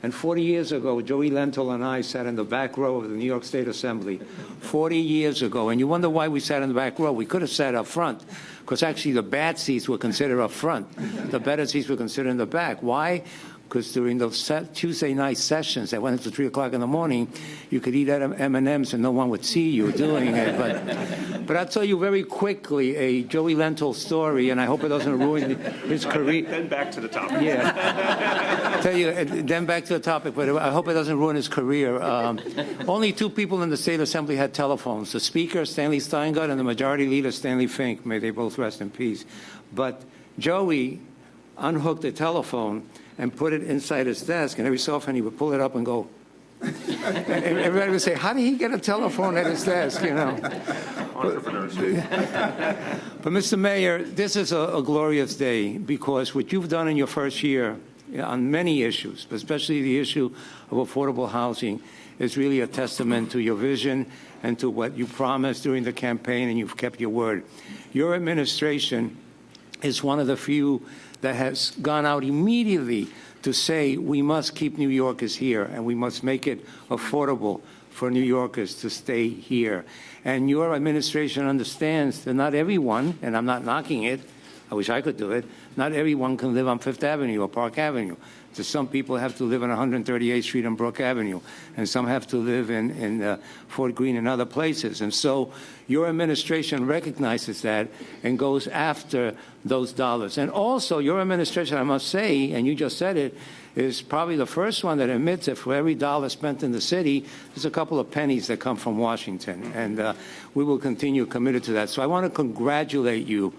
And 40 years ago, Joey Lentil and I sat in the back row of the New York State Assembly. 40 years ago. And you wonder why we sat in the back row. We could have sat up front, because actually the bad seats were considered up front. The better seats were considered in the back. Why? because during those Tuesday night sessions that went until 3 o'clock in the morning, you could eat M&Ms and no one would see you doing it. But I'll tell you very quickly a Joey Lentil story, and I hope it doesn't ruin his career. Then back to the topic. Yeah. Tell you, then back to the topic, but I hope it doesn't ruin his career. Only 2 people in the State Assembly had telephones, the Speaker, Stanley Steingart, and the Majority Leader, Stanley Fink. May they both rest in peace. But Joey unhooked the telephone and put it inside his desk, and every so often he would pull it up and go. Everybody would say, how did he get a telephone at his desk, you know? Entrepreneurs. But Mr. Mayor, this is a glorious day because what you've done in your first year on many issues, but especially the issue of affordable housing, is really a testament to your vision and to what you promised during the campaign, and you've kept your word. Your administration is one of the few that has gone out immediately to say we must keep New Yorkers here and we must make it affordable for New Yorkers to stay here. And your administration understands that not everyone, and I'm not knocking it, I wish I could do it, not everyone can live on Fifth Avenue or Park Avenue. So some people have to live on 138th Street and Brook Avenue, and some have to live in Fort Greene and other places. And so your administration recognizes that and goes after those dollars. And also your administration, I must say, and you just said it, is probably the first one that admits that for every dollar spent in the city, there's a couple of pennies that come from Washington. And we will continue committed to that. So I want to congratulate you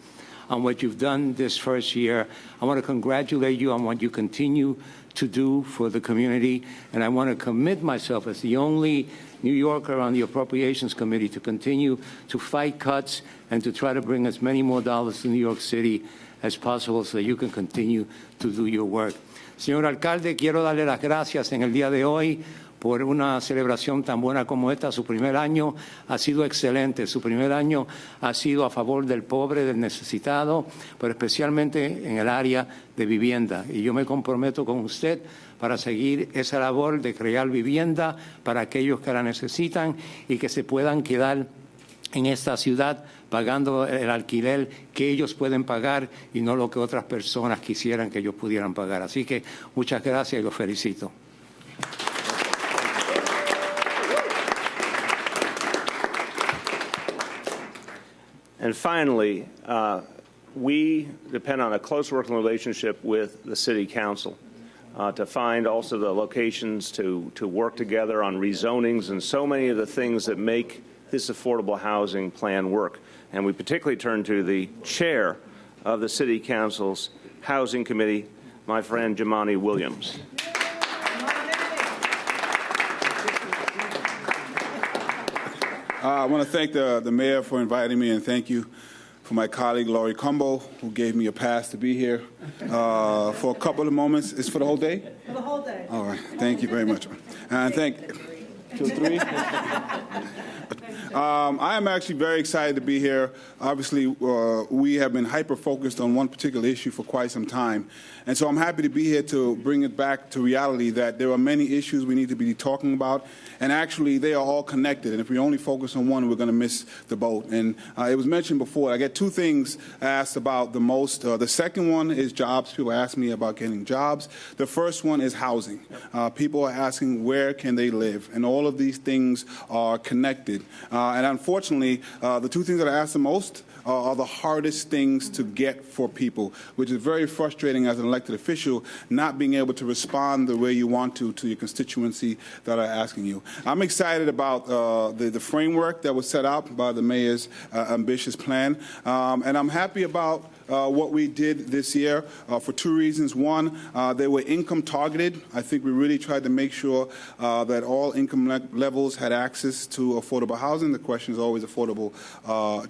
on what you've done this first year. I want to congratulate you on what you continue to do for the community. And I want to commit myself as the only New Yorker on the Appropriations Committee to continue to fight cuts and to try to bring as many more dollars to New York City as possible so that you can continue to do your work. Señor Alcalde, quiero darle las gracias en el día de hoy por una celebración tan buena como esta. Su primer año ha sido excelente. Su primer año ha sido a favor del pobre, del necesitado, pero especialmente en el área de vivienda. Y yo me comprometo con usted para seguir esa labor de crear vivienda para aquellos que la necesitan y que se puedan quedar en esta ciudad pagando el alquiler que ellos pueden pagar y no lo que otras personas quisieran que ellos pudieran pagar. Así que muchas gracias y los felicito. And finally, we depend on a close working relationship with the City Council to find also the locations to work together on rezonings and so many of the things that make this affordable housing plan work. And we particularly turn to the chair of the City Council's Housing Committee, my friend Jimani Williams. I want to thank the mayor for inviting me, and thank you for my colleague Laurie Cumbo, who gave me a pass to be here for a couple of moments. It's for the whole day? For the whole day. All right. Thank you very much. And thank 2 or 3. I am actually very excited to be here. Obviously, we have been hyper-focused on one particular issue for quite some time. And so I'm happy to be here to bring it back to reality that there are many issues we need to be talking about. And actually, they are all connected. And if we only focus on one, we're going to miss the boat. And it was mentioned before, I get 2 things asked about the most. The second one is jobs. People ask me about getting jobs. The first one is housing. People are asking where can they live. And all of these things are connected. And unfortunately, the 2 things that I ask the most are the hardest things to get for people, which is very frustrating as an elected official, not being able to respond the way you want to your constituency that are asking you. I'm excited about the framework that was set out by the mayor's ambitious plan, and I'm happy about what we did this year for 2 reasons. One, they were income targeted. I think we really tried to make sure that all income levels had access to affordable housing. The question is always affordable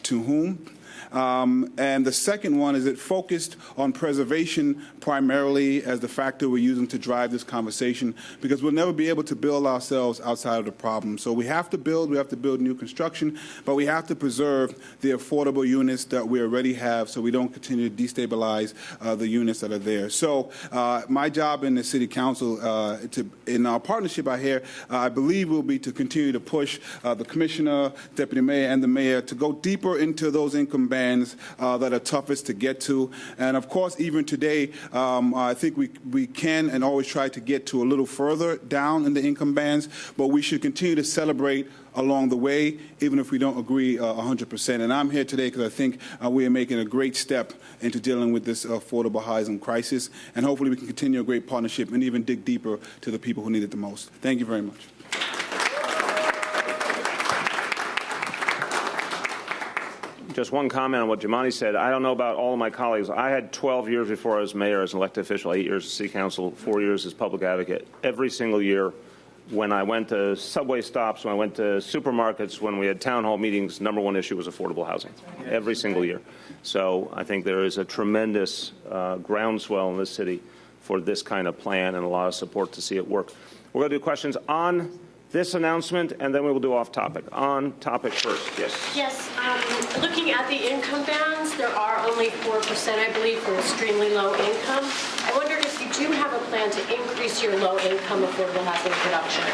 to whom? And the second one is it focused on preservation primarily as the factor we're using to drive this conversation, because we'll never be able to build ourselves outside of the problem. So we have to build new construction, but we have to preserve the affordable units that we already have so we don't continue to destabilize the units that are there. So my job in the City Council, in our partnership out here, I believe will be to continue to push the Commissioner, Deputy Mayor, and the Mayor to go deeper into those income income bands that are toughest to get to. And of course, even today, I think we can and always try to get to a little further down in the income bands, but we should continue to celebrate along the way, even if we don't agree 100%. And I'm here today because I think we are making a great step into dealing with this affordable housing crisis, and hopefully we can continue a great partnership and even dig deeper to the people who need it the most. Thank you very much. Just one comment on what Jumaane said. I don't know about all of my colleagues. I had 12 years before I was mayor as an elected official, 8 years as city council, 4 years as public advocate. Every single year, when I went to subway stops, when I went to supermarkets, when we had town hall meetings, number one issue was affordable housing, every single year. So I think there is a tremendous groundswell in this city for this kind of plan and a lot of support to see it work. We're going to do questions on this announcement, and then we will do off topic. On topic first, yes. Yes, looking at the income bands, there are only 4%, I believe, for extremely low income. I wonder if you do have a plan to increase your low income affordable housing production.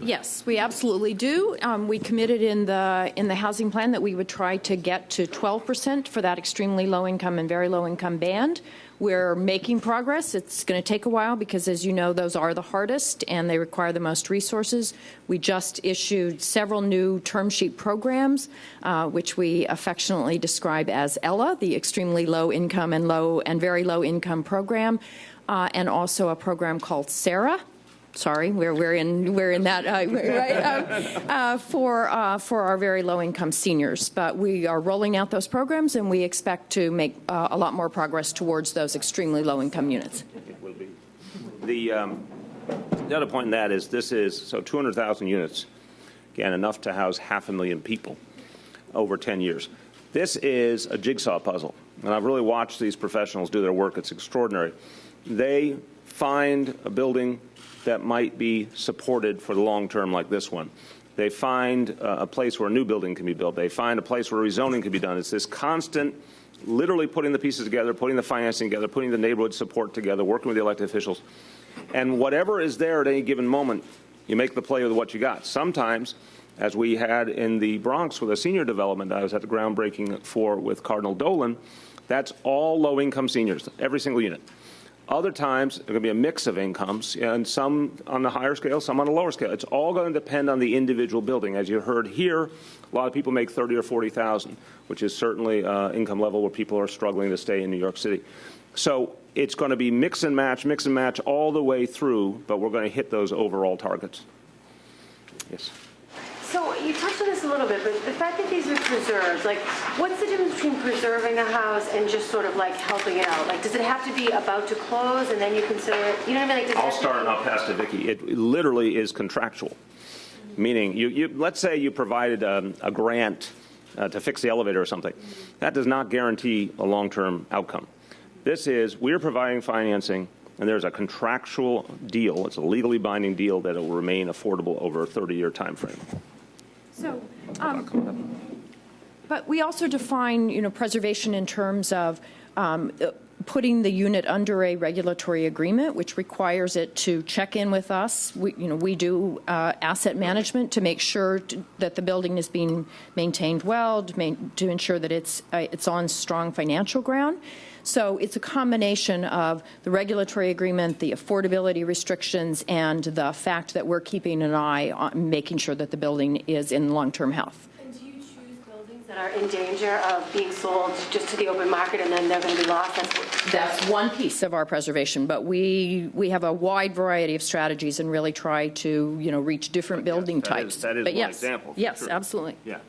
Yes, we absolutely do. We committed in the housing plan that we would try to get to 12% for that extremely low income and very low income band. We're making progress. It's going to take a while because, as you know, those are the hardest and they require the most resources. We just issued several new term sheet programs, which we affectionately describe as ELLA, the Extremely Low Income and Very Low Income Program, and also a program called SARA. Sorry, we're in that right for our very low income seniors. But we are rolling out those programs, and we expect to make a lot more progress towards those extremely low income units. It will be. The other point in that is this is 200,000 units, again enough to house 500,000 people over 10 years. This is a jigsaw puzzle, and I've really watched these professionals do their work. It's extraordinary. They find a building that might be supported for the long term like this one. They find a place where a new building can be built. They find a place where rezoning can be done. It's this constant, literally putting the pieces together, putting the financing together, putting the neighborhood support together, working with the elected officials. And whatever is there at any given moment, you make the play with what you got. Sometimes, as we had in the Bronx with a senior development I was at the groundbreaking for with Cardinal Dolan, that's all low-income seniors, every single unit. Other times, there going to be a mix of incomes, and some on the higher scale, some on the lower scale. It's all going to depend on the individual building. As you heard here, a lot of people make $30,000 or $40,000, which is certainly income level where people are struggling to stay in New York City. So it's going to be mix and match all the way through, but we're going to hit those overall targets. Yes. So you touched on this a little bit, but the fact that these are preserved, like, what's the difference between preserving a house and just sort of like helping it out? Like, does it have to be about to close and then you consider it? You know what I mean? Like, I'll start and I'll pass to Vicki. It literally is contractual, meaning let's say you provided a grant to fix the elevator or something. That does not guarantee a long-term outcome. This is, we're providing financing, and there's a contractual deal. It's a legally binding deal that it will remain affordable over a 30-year time frame. So, but we also define, preservation in terms of putting the unit under a regulatory agreement, which requires it to check in with us. We do asset management to make sure that the building is being maintained well, to ensure that it's on strong financial ground. So it's a combination of the regulatory agreement, the affordability restrictions, and the fact that we're keeping an eye on making sure that the building is in long-term health. And do you choose buildings that are in danger of being sold just to the open market and then they're going to be lost? That's one piece of our preservation, but we have a wide variety of strategies and really try to reach different building types. That is but one yes, example. Yes, sure. Absolutely. Yeah,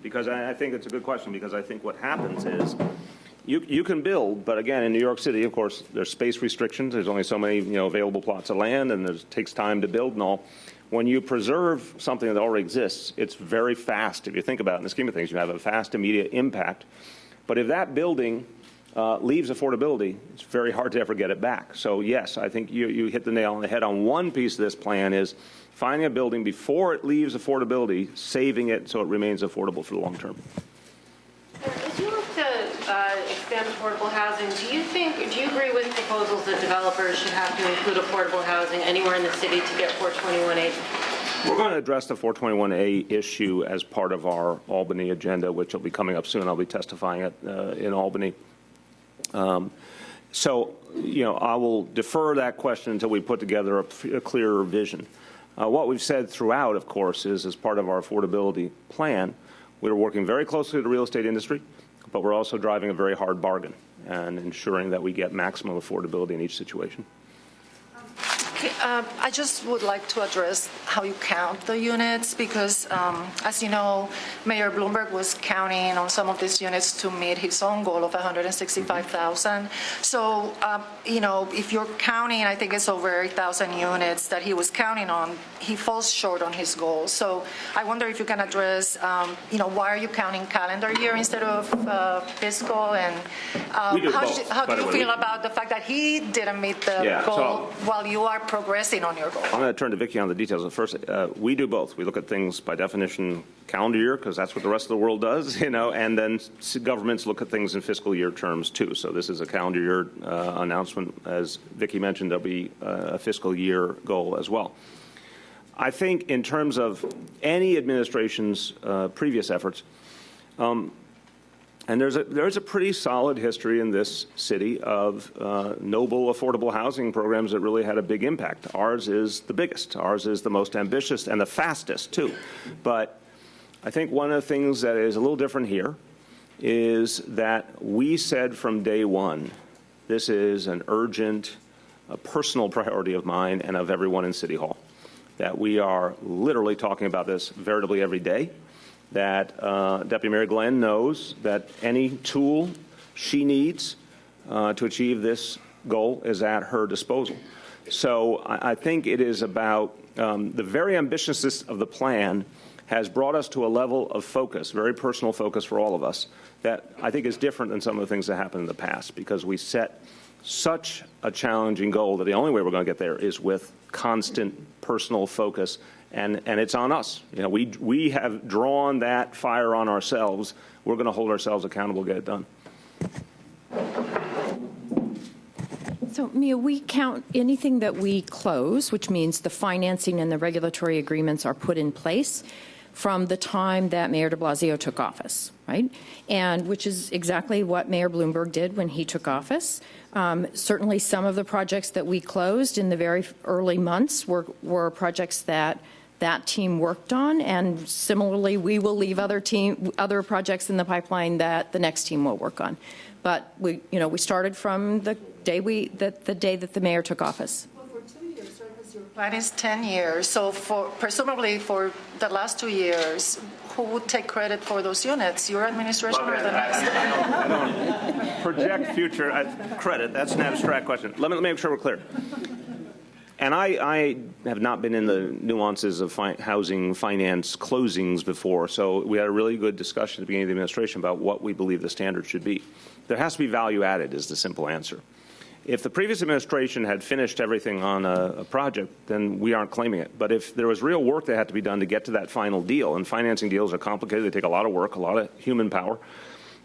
because I think it's a good question, because I think what happens is you can build, but again, in New York City, of course, there's space restrictions. There's only so many available plots of land, and it takes time to build and all. When you preserve something that already exists, it's very fast. If you think about it in the scheme of things, you have a fast, immediate impact. But if that building leaves affordability, it's very hard to ever get it back. So yes, I think you hit the nail on the head on one piece of this plan is finding a building before it leaves affordability, saving it so it remains affordable for the long term. As you look to expand affordable housing, do you agree with proposals that developers should have to include affordable housing anywhere in the city to get 421A We're going to address the 421A issue as part of our Albany agenda, which will be coming up soon. I'll be testifying in Albany. So, I will defer that question until we put together a clearer vision. What we've said throughout, of course, is as part of our affordability plan, we're working very closely with the real estate industry, but we're also driving a very hard bargain and ensuring that we get maximum affordability in each situation. I just would like to address how you count the units because, as you know, Mayor Bloomberg was counting on some of these units to meet his own goal of 165,000. So, if you're counting, I think it's over 8,000 units that he was counting on, he falls short on his goal. So I wonder if you can address, why are you counting calendar year instead of fiscal? And how do you feel about the fact that he didn't meet the goal while you are progressing on your goal? I'm going to turn to Vicki on the details. First, we do both. We look at things by definition calendar year because that's what the rest of the world does, and then governments look at things in fiscal year terms too. So this is a calendar year announcement. As Vicki mentioned, there'll be a fiscal year goal as well. I think in terms of any administration's previous efforts, and there's a pretty solid history in this city of noble, affordable housing programs that really had a big impact. Ours is the biggest. Ours is the most ambitious and the fastest, too. But I think one of the things that is a little different here is that we said from day one, this is an urgent, personal priority of mine and of everyone in City Hall, that we are literally talking about this veritably every day. That Deputy Mayor Glenn knows that any tool she needs to achieve this goal is at her disposal. So I think it is about the very ambitiousness of the plan has brought us to a level of focus, very personal focus for all of us, that I think is different than some of the things that happened in the past because we set such a challenging goal that the only way we're going to get there is with constant personal focus. And it's on us. We have drawn that fire on ourselves. We're going to hold ourselves accountable to get it done. So, Mia, we count anything that we close, which means the financing and the regulatory agreements are put in place from the time that Mayor de Blasio took office, right? And which is exactly what Mayor Bloomberg did when he took office. Certainly some of the projects that we closed in the very early months were projects that team worked on, and similarly, we will leave other projects in the pipeline that the next team will work on. But we started from the day that the mayor took office. Well, for 2 years, right? Because your plan is 10 years. So presumably for the last 2 years, who would take credit for those units? Your administration or the next? I don't project future credit. That's an abstract question. Let me make sure we're clear. And I have not been in the nuances of housing finance closings before, so we had a really good discussion at the beginning of the administration about what we believe the standard should be. There has to be value added is the simple answer. If the previous administration had finished everything on a project, then we aren't claiming it. But if there was real work that had to be done to get to that final deal, and financing deals are complicated, they take a lot of work, a lot of human power,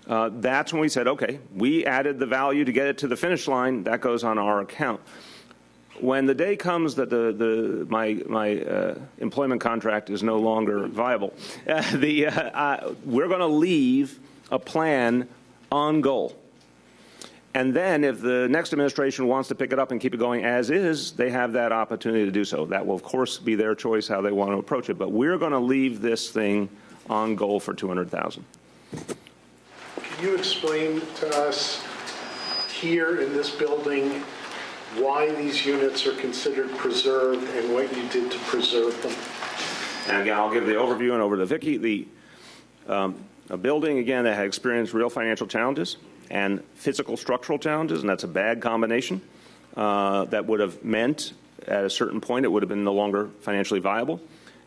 that's when we said, okay, we added the value to get it to the finish line, that goes on our account. When the day comes that my employment contract is no longer viable, we're going to leave a plan on goal. And then if the next administration wants to pick it up and keep it going as is, they have that opportunity to do so. That will, of course, be their choice how they want to approach it. But we're going to leave this thing on goal for 200,000. Can you explain to us here in this building why these units are considered preserved and what you did to preserve them? And again, I'll give the overview and over to Vicki. A building, again, that had experienced real financial challenges and physical structural challenges, and that's a bad combination. That would have meant at a certain point it would have been no longer financially viable.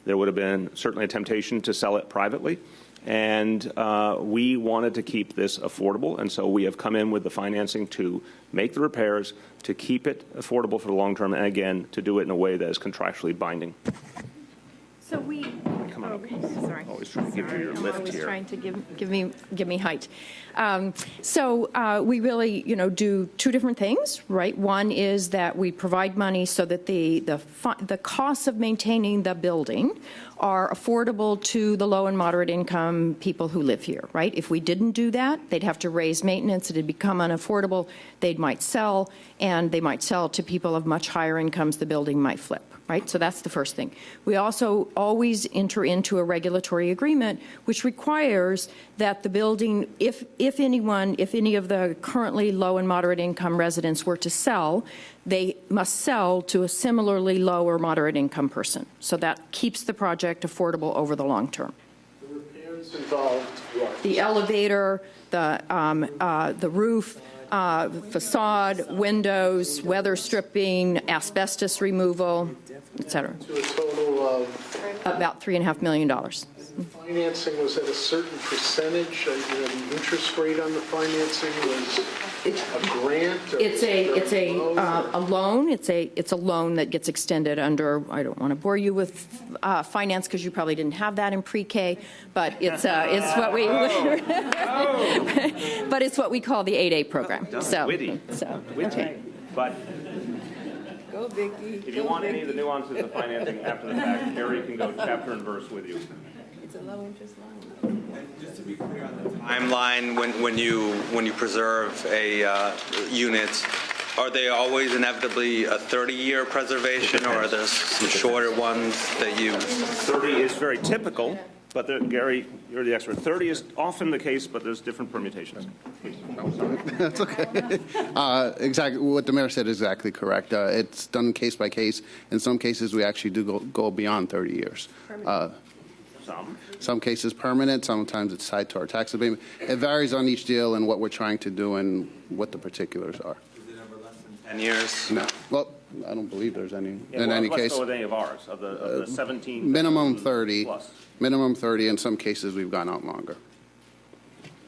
There would have been certainly a temptation to sell it privately. And we wanted to keep this affordable, and so we have come in with the financing to make the repairs, to keep it affordable for the long term, and again, to do it in a way that is contractually binding. So we come on. Okay, sorry. Always trying to give you your lift always here. Trying to give me height. So we really, do two different things, right? One is that we provide money so that the costs of maintaining the building are affordable to the low and moderate income people who live here, right? If we didn't do that, they'd have to raise maintenance, it'd become unaffordable, they might sell, and they might sell to people of much higher incomes, the building might flip. Right? So that's the first thing. We also always enter into a regulatory agreement which requires that the building, if any of the currently low and moderate income residents were to sell, they must sell to a similarly low or moderate income person. So that keeps the project affordable over the long term. The repairs involved what? The elevator, the roof, facade, windows, weather stripping, asbestos removal, et cetera. To a total of? About $3.5 million. Financing was at a certain percentage? The interest rate on the financing was a grant? It's a loan. It's a loan that gets extended under. I don't want to bore you with finance because you probably didn't have that in pre-K, but it's what we. But it's what we call the 8A program. So witty. Okay. But Go, Vicki. if you want any of the nuances of financing after the fact, Gary can go chapter and verse with you. It's a low interest loan. Just to be clear on the timeline, when you preserve a unit, are they always inevitably a 30-year preservation, or are there some shorter ones that you? 30 is very typical, but Gary, you're the expert. 30 is often the case, but there's different permutations. That's okay. Exactly what the mayor said is exactly correct. It's done case by case. In some cases, we actually do go beyond 30 years. Some cases permanent. Sometimes it's tied to our tax abatement. It varies on each deal and what we're trying to do and what the particulars are. Is it ever less than 10 years? No. Well, I don't believe there's any Yeah, in any let's case. go with any of ours, of the 17. Minimum 30. Plus. Minimum 30. In some cases, we've gone out longer.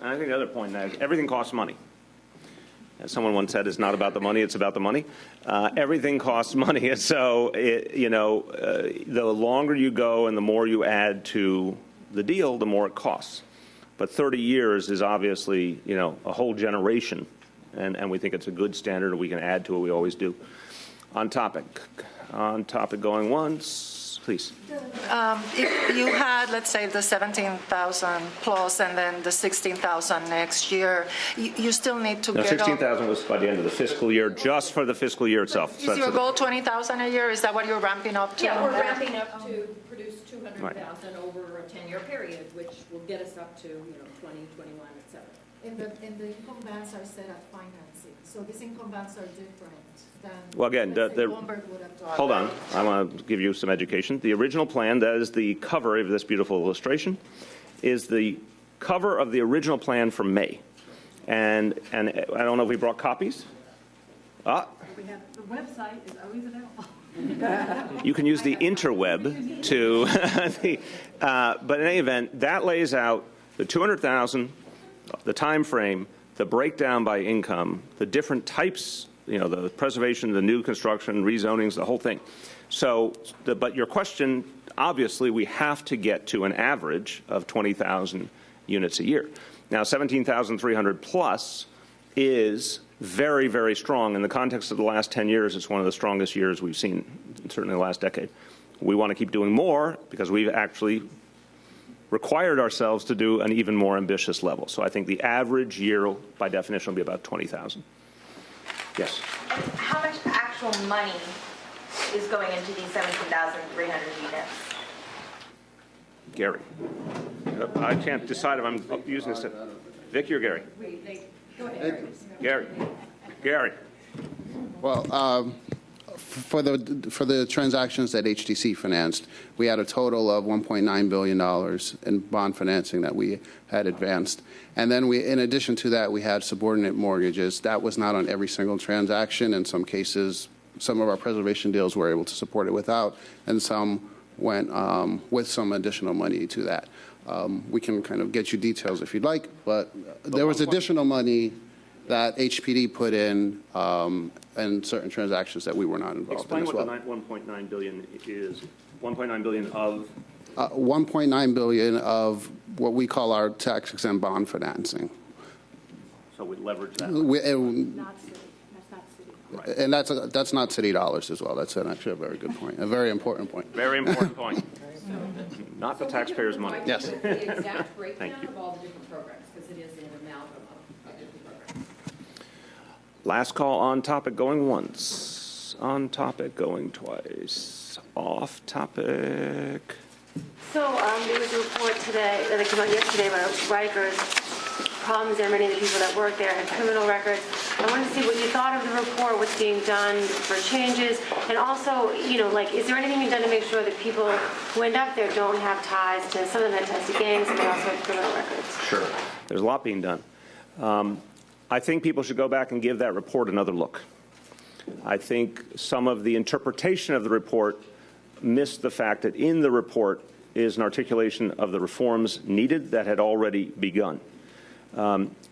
And I think the other point is everything costs money. As someone once said, it's not about the money, it's about the money. Everything costs money. And so, the longer you go and the more you add to the deal, the more it costs. But 30 years is obviously, a whole generation. And we think it's a good standard, and we can add to it. We always do. On topic going once, please. If you had, let's say, the 17,000 plus and then the 16,000 next year, you still need to get 16,000 was by the end of the fiscal year, just for the fiscal year itself. Is your goal 20,000 a year? Is that what you're ramping up to? Yeah, we're ramping up to produce 200,000 over a 10-year period, which will get us up to 20, 21, et cetera. And the income bands are set at financing, so these income bands are different than. Well, again, hold on. I want to give you some education. The original plan, that is the cover of this beautiful illustration, is the cover of the original plan from May. And I don't know if we brought copies. We have, the website is always available. You can use the interweb to, but in any event, that lays out the 200,000, the time frame, the breakdown by income, the different types, the preservation, the new construction, rezonings, the whole thing. So, but your question, obviously, we have to get to an average of 20,000 units a year. Now, 17,300 plus is very, very strong. In the context of the last 10 years, it's one of the strongest years we've seen, certainly the last decade. We want to keep doing more because we've actually required ourselves to do an even more ambitious level. So I think the average year, by definition, will be about 20,000. Yes? And how much actual money is going into these 17,300 units? Gary. I can't decide if I'm using this. Vicky or Gary? Go ahead, Gary. Well, for the transactions that HTC financed, we had a total of $1.9 billion in bond financing that we had advanced. And then in addition to that, we had subordinate mortgages. That was not on every single transaction. In some cases, some of our preservation deals were able to support it without, and some went with some additional money to that. We can kind of get you details if you'd like, but there was additional money that HPD put in certain transactions that we were not involved in as well. Explain what the 1.9 billion is. 1.9 billion of $1.9 billion of what we call our tax-exempt bond financing. So we leverage that. And that's not city dollars as well. That's actually a very good point, a very important point. Very important point. Not the taxpayers' money. Yes. The exact breakdown of all the different programs, because it is an amalgam of different programs. Last call on topic going once. On topic going twice. Off topic. So there was a report today that came out yesterday about Rikers. Problems there. Many of the people that work there had criminal records. I wanted to see what you thought of the report, what's being done for changes, and also, you know, like, is there anything being done to make sure that people who end up there don't have ties to, some of them have ties to gangs, and they also have criminal records? Sure. There's a lot being done. I think people should go back and give that report another look. I think some of the interpretation of the report missed the fact that in the report is an articulation of the reforms needed that had already begun.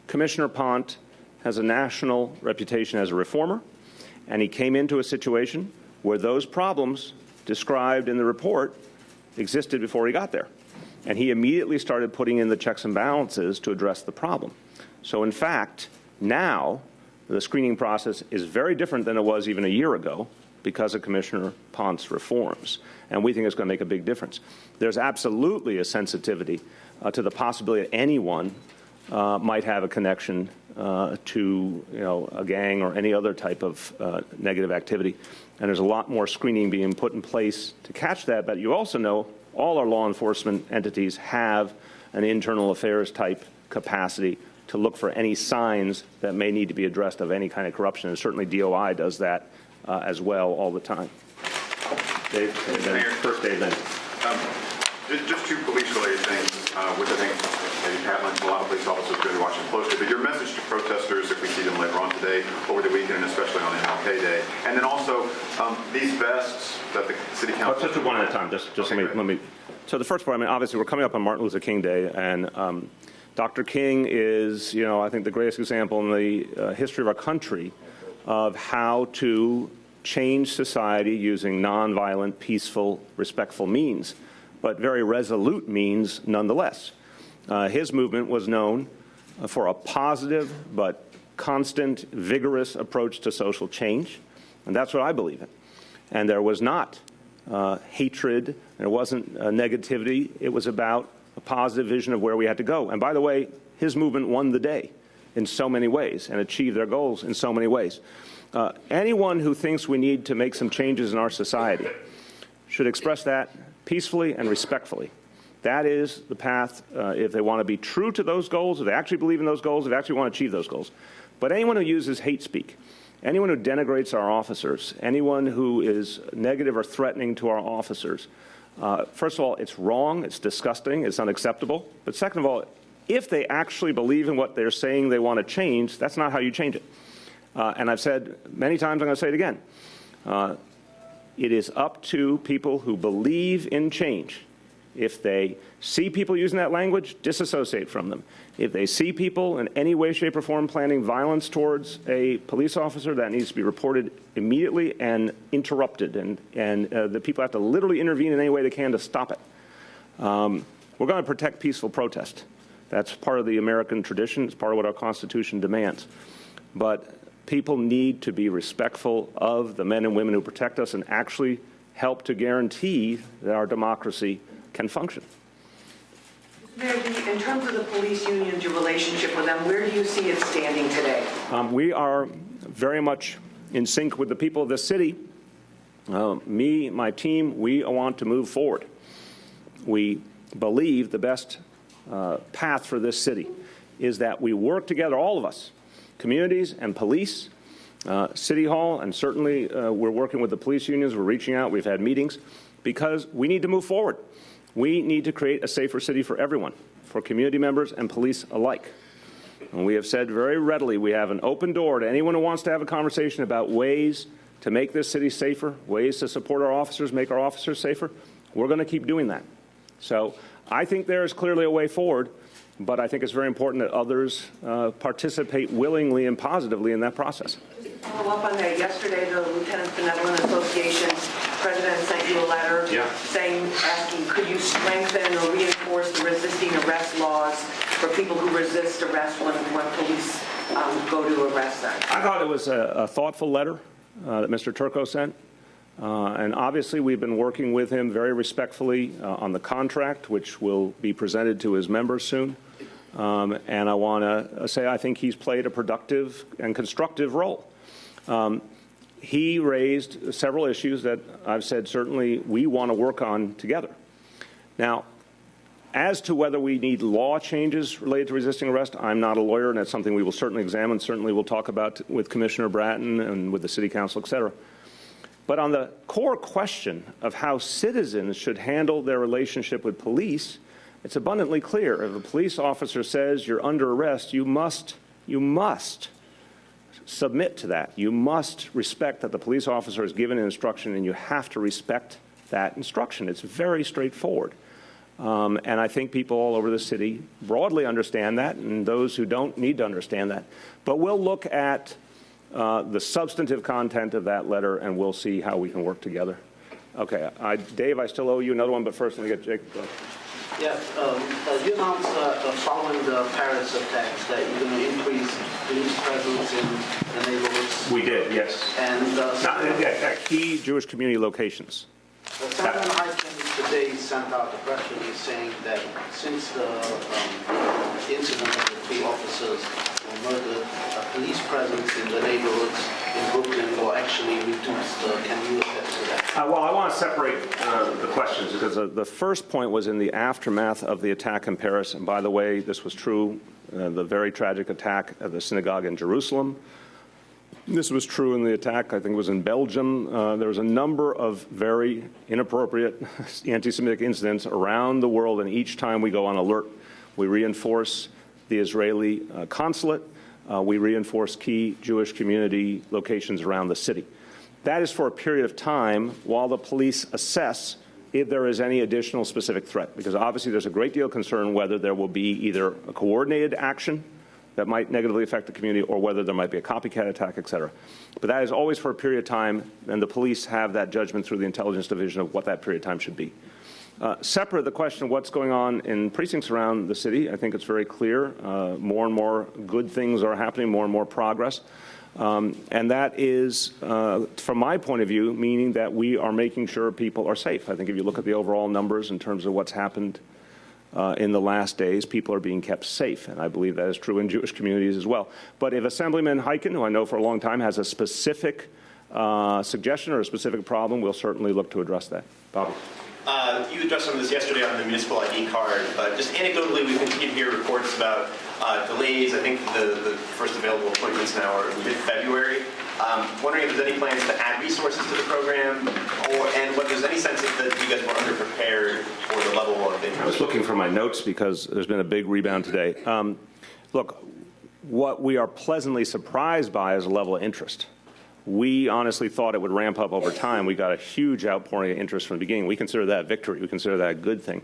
Commissioner Pont has a national reputation as a reformer, and he came into a situation where those problems described in the report existed before he got there. And he immediately started putting in the checks and balances to address the problem. So in fact, now the screening process is very different than it was even a year ago because of Commissioner Pont's reforms. And we think it's going to make a big difference. There's absolutely a sensitivity to the possibility that anyone might have a connection to, you know, a gang or any other type of negative activity. And there's a lot more screening being put in place to catch that. But you also know all our law enforcement entities have an internal affairs type capacity to look for any signs that may need to be addressed of any kind of corruption. And certainly DOI does that as well all the time. Dave, first Dave, then. Just two police-related things, which I think maybe Pat mentioned, a lot of police officers are going to be watching closely. But your message to protesters, if we see them later on today, over the weekend, and especially on MLK Day, and then also these vests that the city council. Let's just do one at a time. Just let me. So the first part, I mean, obviously we're coming up on Martin Luther King Day, and Dr. King is, you know, I think the greatest example in the history of our country of how to change society using nonviolent, peaceful, respectful means, but very resolute means nonetheless. His movement was known for a positive but constant, vigorous approach to social change, and that's what I believe in. And there was not hatred, there wasn't negativity. It was about a positive vision of where we had to go. And by the way, his movement won the day in so many ways and achieved their goals in so many ways. Anyone who thinks we need to make some changes in our society should express that peacefully and respectfully. That is the path if they want to be true to those goals, if they actually believe in those goals, if they actually want to achieve those goals. But anyone who uses hate speak, anyone who denigrates our officers, anyone who is negative or threatening to our officers, first of all, it's wrong, it's disgusting, it's unacceptable. But second of all, if they actually believe in what they're saying they want to change, that's not how you change it. And I've said many times, I'm going to say it again. It is up to people who believe in change. If they see people using that language, disassociate from them. If they see people in any way, shape, or form planning violence towards a police officer, that needs to be reported immediately and interrupted. And the people have to literally intervene in any way they can to stop it. We're going to protect peaceful protest. That's part of the American tradition. It's part of what our Constitution demands. But people need to be respectful of the men and women who protect us and actually help to guarantee that our democracy can function. Mayor, in terms of the police unions, your relationship with them, where do you see it standing today? We are very much in sync with the people of this city. Me, my team, we want to move forward. We believe the best path for this city is that we work together, all of us, communities and police, City Hall, and certainly we're working with the police unions. We're reaching out. We've had meetings because we need to move forward. We need to create a safer city for everyone, for community members and police alike. And we have said very readily we have an open door to anyone who wants to have a conversation about ways to make this city safer, ways to support our officers, make our officers safer. We're going to keep doing that. So I think there is clearly a way forward, but I think it's very important that others participate willingly and positively in that process. Just to follow up on that, yesterday the Lieutenants Benevolent Association president sent you a letter saying, asking, could you strengthen strengthen or reinforce the resisting arrest laws for people who resist arrest when police go to arrest them? I thought it was a thoughtful letter that Mr. Turco sent. And obviously, we've been working with him very respectfully on the contract, which will be presented to his members soon. And I want to say I think he's played a productive and constructive role. He raised several issues that I've said certainly we want to work on together. Now, as to whether we need law changes related to resisting arrest, I'm not a lawyer, and that's something we will certainly examine. Certainly we'll talk about with Commissioner Bratton and with the City Council, et cetera. But on the core question of how citizens should handle their relationship with police, it's abundantly clear. If a police officer says you're under arrest, you must submit to that. You must respect that the police officer is given an instruction, and you have to respect that instruction. It's very straightforward. And I think people all over the city broadly understand that, and those who don't need to understand that. But we'll look at the substantive content of that letter, and we'll see how we can work together. Okay, Dave, I still owe you another one, but first let me get Jake. Yeah, you announced following the Paris attacks that you're going to increase police presence in the neighborhoods. We did, yes. And at key Jewish community locations. Senator Hyken today sent out a press release saying that since the incident of the three officers were murdered, police presence in the neighborhoods in Brooklyn will actually reduce. Can you attest to that? Well, I want to separate the questions because the first point was in the aftermath of the attack in Paris. And by the way, this was true, the very tragic attack at the synagogue in Jerusalem. This was true in the attack, I think it was in Belgium. There was a number of very inappropriate anti-Semitic incidents around the world, and each time we go on alert, we reinforce the Israeli consulate. We reinforce key Jewish community locations around the city. That is for a period of time while the police assess if there is any additional specific threat, because obviously there's a great deal of concern whether there will be either a coordinated action that might negatively affect the community or whether there might be a copycat attack, et cetera. But that is always for a period of time, and the police have that judgment through the intelligence division of what that period of time should be. Separate, the question of what's going on in precincts around the city, I think it's very clear. More and more good things are happening, more and more progress. And that is, from my point of view, meaning that we are making sure people are safe. I think if you look at the overall numbers in terms of what's happened in the last days, people are being kept safe, and I believe that is true in Jewish communities as well. But if Assemblyman Hyken, who I know for a long time, has a specific suggestion or a specific problem, we'll certainly look to address that. Bobby. You addressed some of this yesterday on the municipal ID card. Just anecdotally, we continue to hear reports about delays. I think the first available appointments now are mid-February. Wondering if there's any plans to add resources to the program, and whether there's any sense that you guys were underprepared for the level of interest. I was looking for my notes because there's been a big rebound today. Look, what we are pleasantly surprised by is the level of interest. We honestly thought it would ramp up over time. We got a huge outpouring of interest from the beginning. We consider that a victory. We consider that a good thing.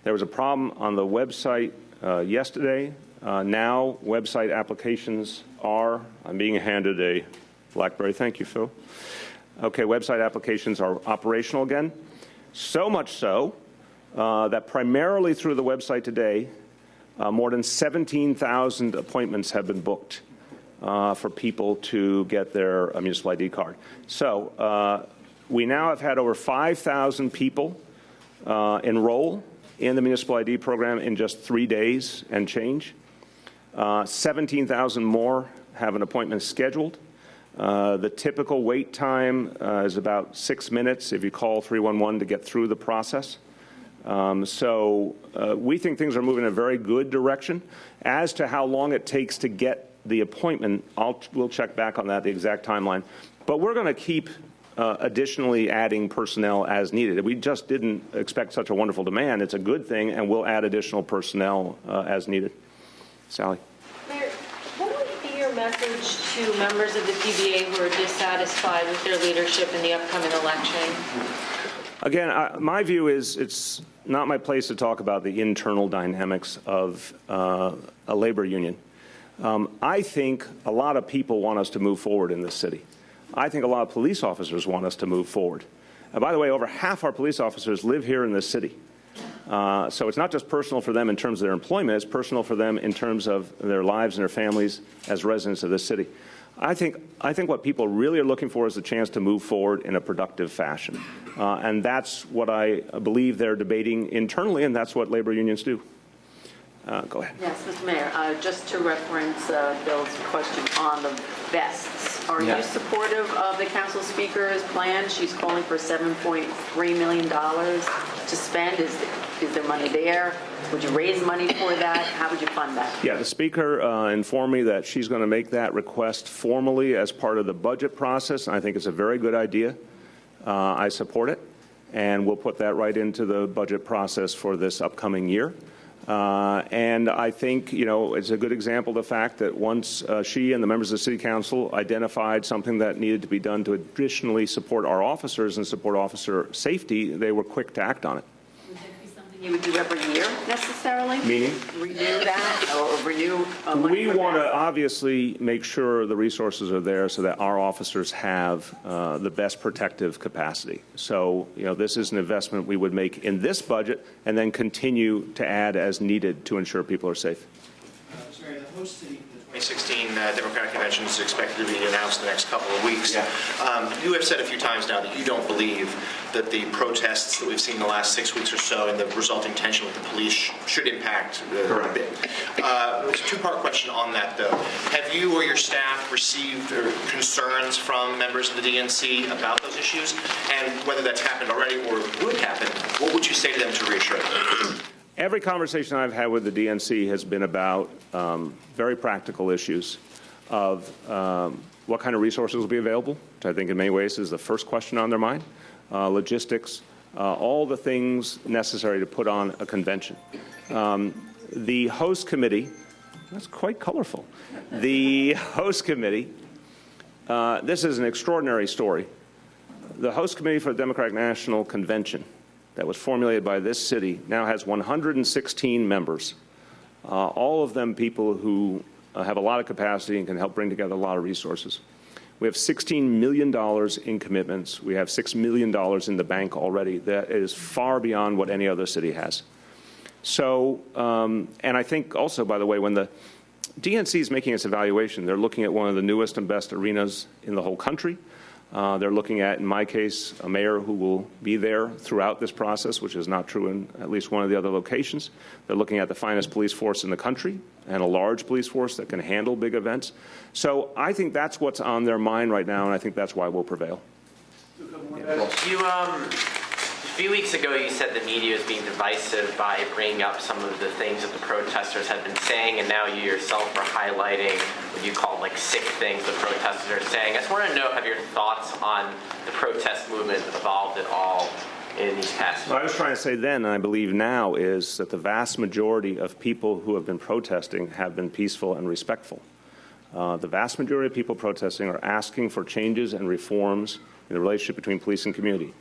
There was a problem on the website yesterday. Now website applications are, I'm being handed a BlackBerry. Thank you, Phil. Okay, website applications are operational again. So much so that primarily through the website today, more than 17,000 appointments have been booked for people to get their municipal ID card. So we now have had over 5,000 people enroll in the municipal ID program in just 3 days and change. 17,000 more have an appointment scheduled. The typical wait time is about 6 minutes if you call 311 to get through the process. So we think things are moving in a very good direction. As to how long it takes to get the appointment, we'll check back on that, the exact timeline. But we're going to keep additionally adding personnel as needed. We just didn't expect such a wonderful demand. It's a good thing, and we'll add additional personnel as needed. Sally. Mayor, what would be your message to members of the PBA who are dissatisfied with their leadership in the upcoming election? Again, my view is it's not my place to talk about the internal dynamics of a labor union. I think a lot of people want us to move forward in this city. I think a lot of police officers want us to move forward. And by the way, over half our police officers live here in this city. So it's not just personal for them in terms of their employment, it's personal for them in terms of their lives and their families as residents of this city. I think what people really are looking for is a chance to move forward in a productive fashion. And that's what I believe they're debating internally, and that's what labor unions do. Go ahead. Yes, Mr. Mayor, just to reference Bill's question on the vests, are you supportive of the Council Speaker's plan? She's calling for $7.3 million to spend. Is there money there? Would you raise money for that? How would you fund that? Yeah, the Speaker informed me that she's going to make that request formally as part of the budget process, and I think it's a very good idea. I support it, and we'll put that right into the budget process for this upcoming year. And I think, it's a good example of the fact that once she and the members of the City Council identified something that needed to be done to additionally support our officers and support officer safety, they were quick to act on it. Would that be something you would do every year necessarily? Meaning? Renew that or renew We want to obviously make sure the resources are there so that our officers have the best protective capacity. So, this is an investment we would make in this budget and then continue to add as needed to ensure people are safe. Sorry, the host city, the 2016 Democratic Convention is expected to be announced in the next couple of weeks. Yeah. You have said a few times now that you don't believe that the protests that we've seen in the last 6 weeks or so and the resulting tension with the police should impact a bit. It's a two-part question on that, though. Have you or your staff received concerns from members of the DNC about those issues? And whether that's happened already or would happen, what would you say to them to reassure them? Every conversation I've had with the DNC has been about very practical issues of what kind of resources will be available, which I think in many ways is the first question on their mind, logistics, all the things necessary to put on a convention. The host committee, that's quite colorful. The host committee, this is an extraordinary story. The host committee for the Democratic National Convention that was formulated by this city now has 116 members, all of them people who have a lot of capacity and can help bring together a lot of resources. We have $16 million in commitments. We have $6 million in the bank already. That is far beyond what any other city has. So, and I think also, by the way, when the DNC is making its evaluation, they're looking at one of the newest and best arenas in the whole country. They're looking at, in my case, a mayor who will be there throughout this process, which is not true in at least one of the other locations. They're looking at the finest police force in the country and a large police force that can handle big events. So I think that's what's on their mind right now, and I think that's why we'll prevail. A few weeks ago, you said the media is being divisive by bringing up some of the things that the protesters had been saying, and now you yourself are highlighting what you call sick things the protesters are saying. I just want to know, have your thoughts on the protest movement evolved at all in these past What I was trying to say then, and I believe now, is that the vast majority of people who have been protesting have been peaceful and respectful. The vast majority of people protesting are asking for changes and reforms in the relationship between police and community.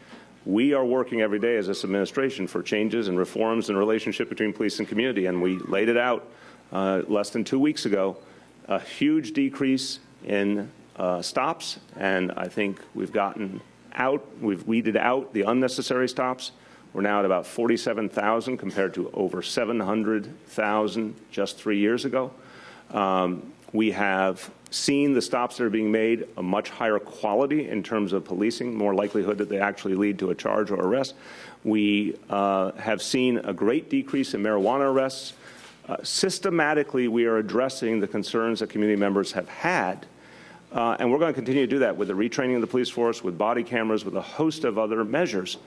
We are working every day as this administration for changes and reforms in the relationship between police and community, and we laid it out less than 2 weeks ago, a huge decrease in stops, and I think we've weeded out the unnecessary stops. We're now at about 47,000 compared to over 700,000 just 3 years ago. We have seen the stops that are being made a much higher quality in terms of policing, more likelihood that they actually lead to a charge or arrest. We have seen a great decrease in marijuana arrests. Systematically, we are addressing the concerns that community members have had, and we're going to continue to do that with the retraining of the police force, with body cameras, with a host of other measures.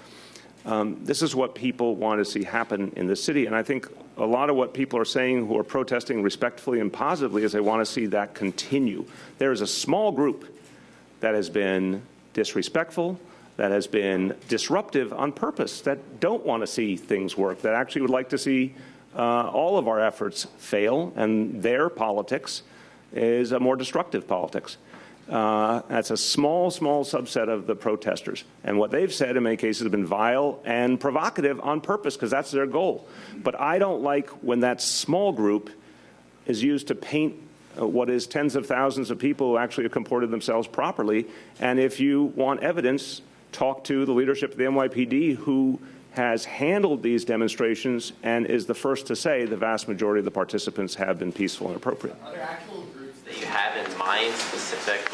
This is what people want to see happen in the city, and I think a lot of what people are saying who are protesting respectfully and positively is they want to see that continue. There is a small group that has been disrespectful, that has been disruptive on purpose, that don't want to see things work, that actually would like to see all of our efforts fail, and their politics is a more destructive politics. That's a small subset of the protesters. And what they've said in many cases have been vile and provocative on purpose because that's their goal. But I don't like when that small group is used to paint what is tens of thousands of people who actually have comported themselves properly. And if you want evidence, talk to the leadership of the NYPD who has handled these demonstrations and is the first to say the vast majority of the participants have been peaceful and appropriate. Are there actual groups that you have in mind, specific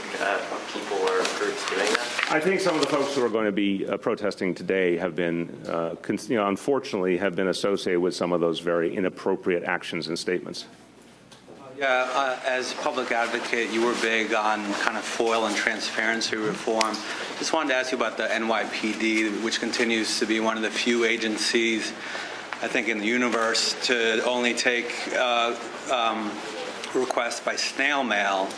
people or groups doing that? I think some of the folks who are going to be protesting today have been, unfortunately, have been associated with some of those very inappropriate actions and statements. Yeah, as public advocate, you were big on kind of FOIL and transparency reform. Just wanted to ask you about the NYPD, which continues to be one of the few agencies, I think, in the universe to only take requests by snail mail.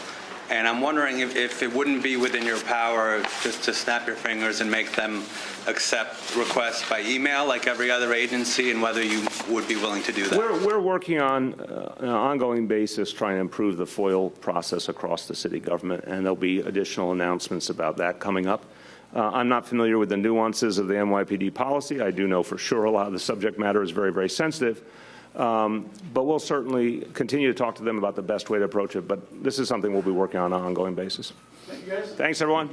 And I'm wondering if it wouldn't be within your power just to snap your fingers and make them accept requests by email like every other agency, and whether you would be willing to do that. We're working on an ongoing basis trying to improve the FOIL process across the city government, and there'll be additional announcements about that coming up. I'm not familiar with the nuances of the NYPD policy. I do know for sure a lot of the subject matter is very, very sensitive. But we'll certainly continue to talk to them about the best way to approach it. But this is something we'll be working on an ongoing basis. Thank you, guys. Thanks, everyone.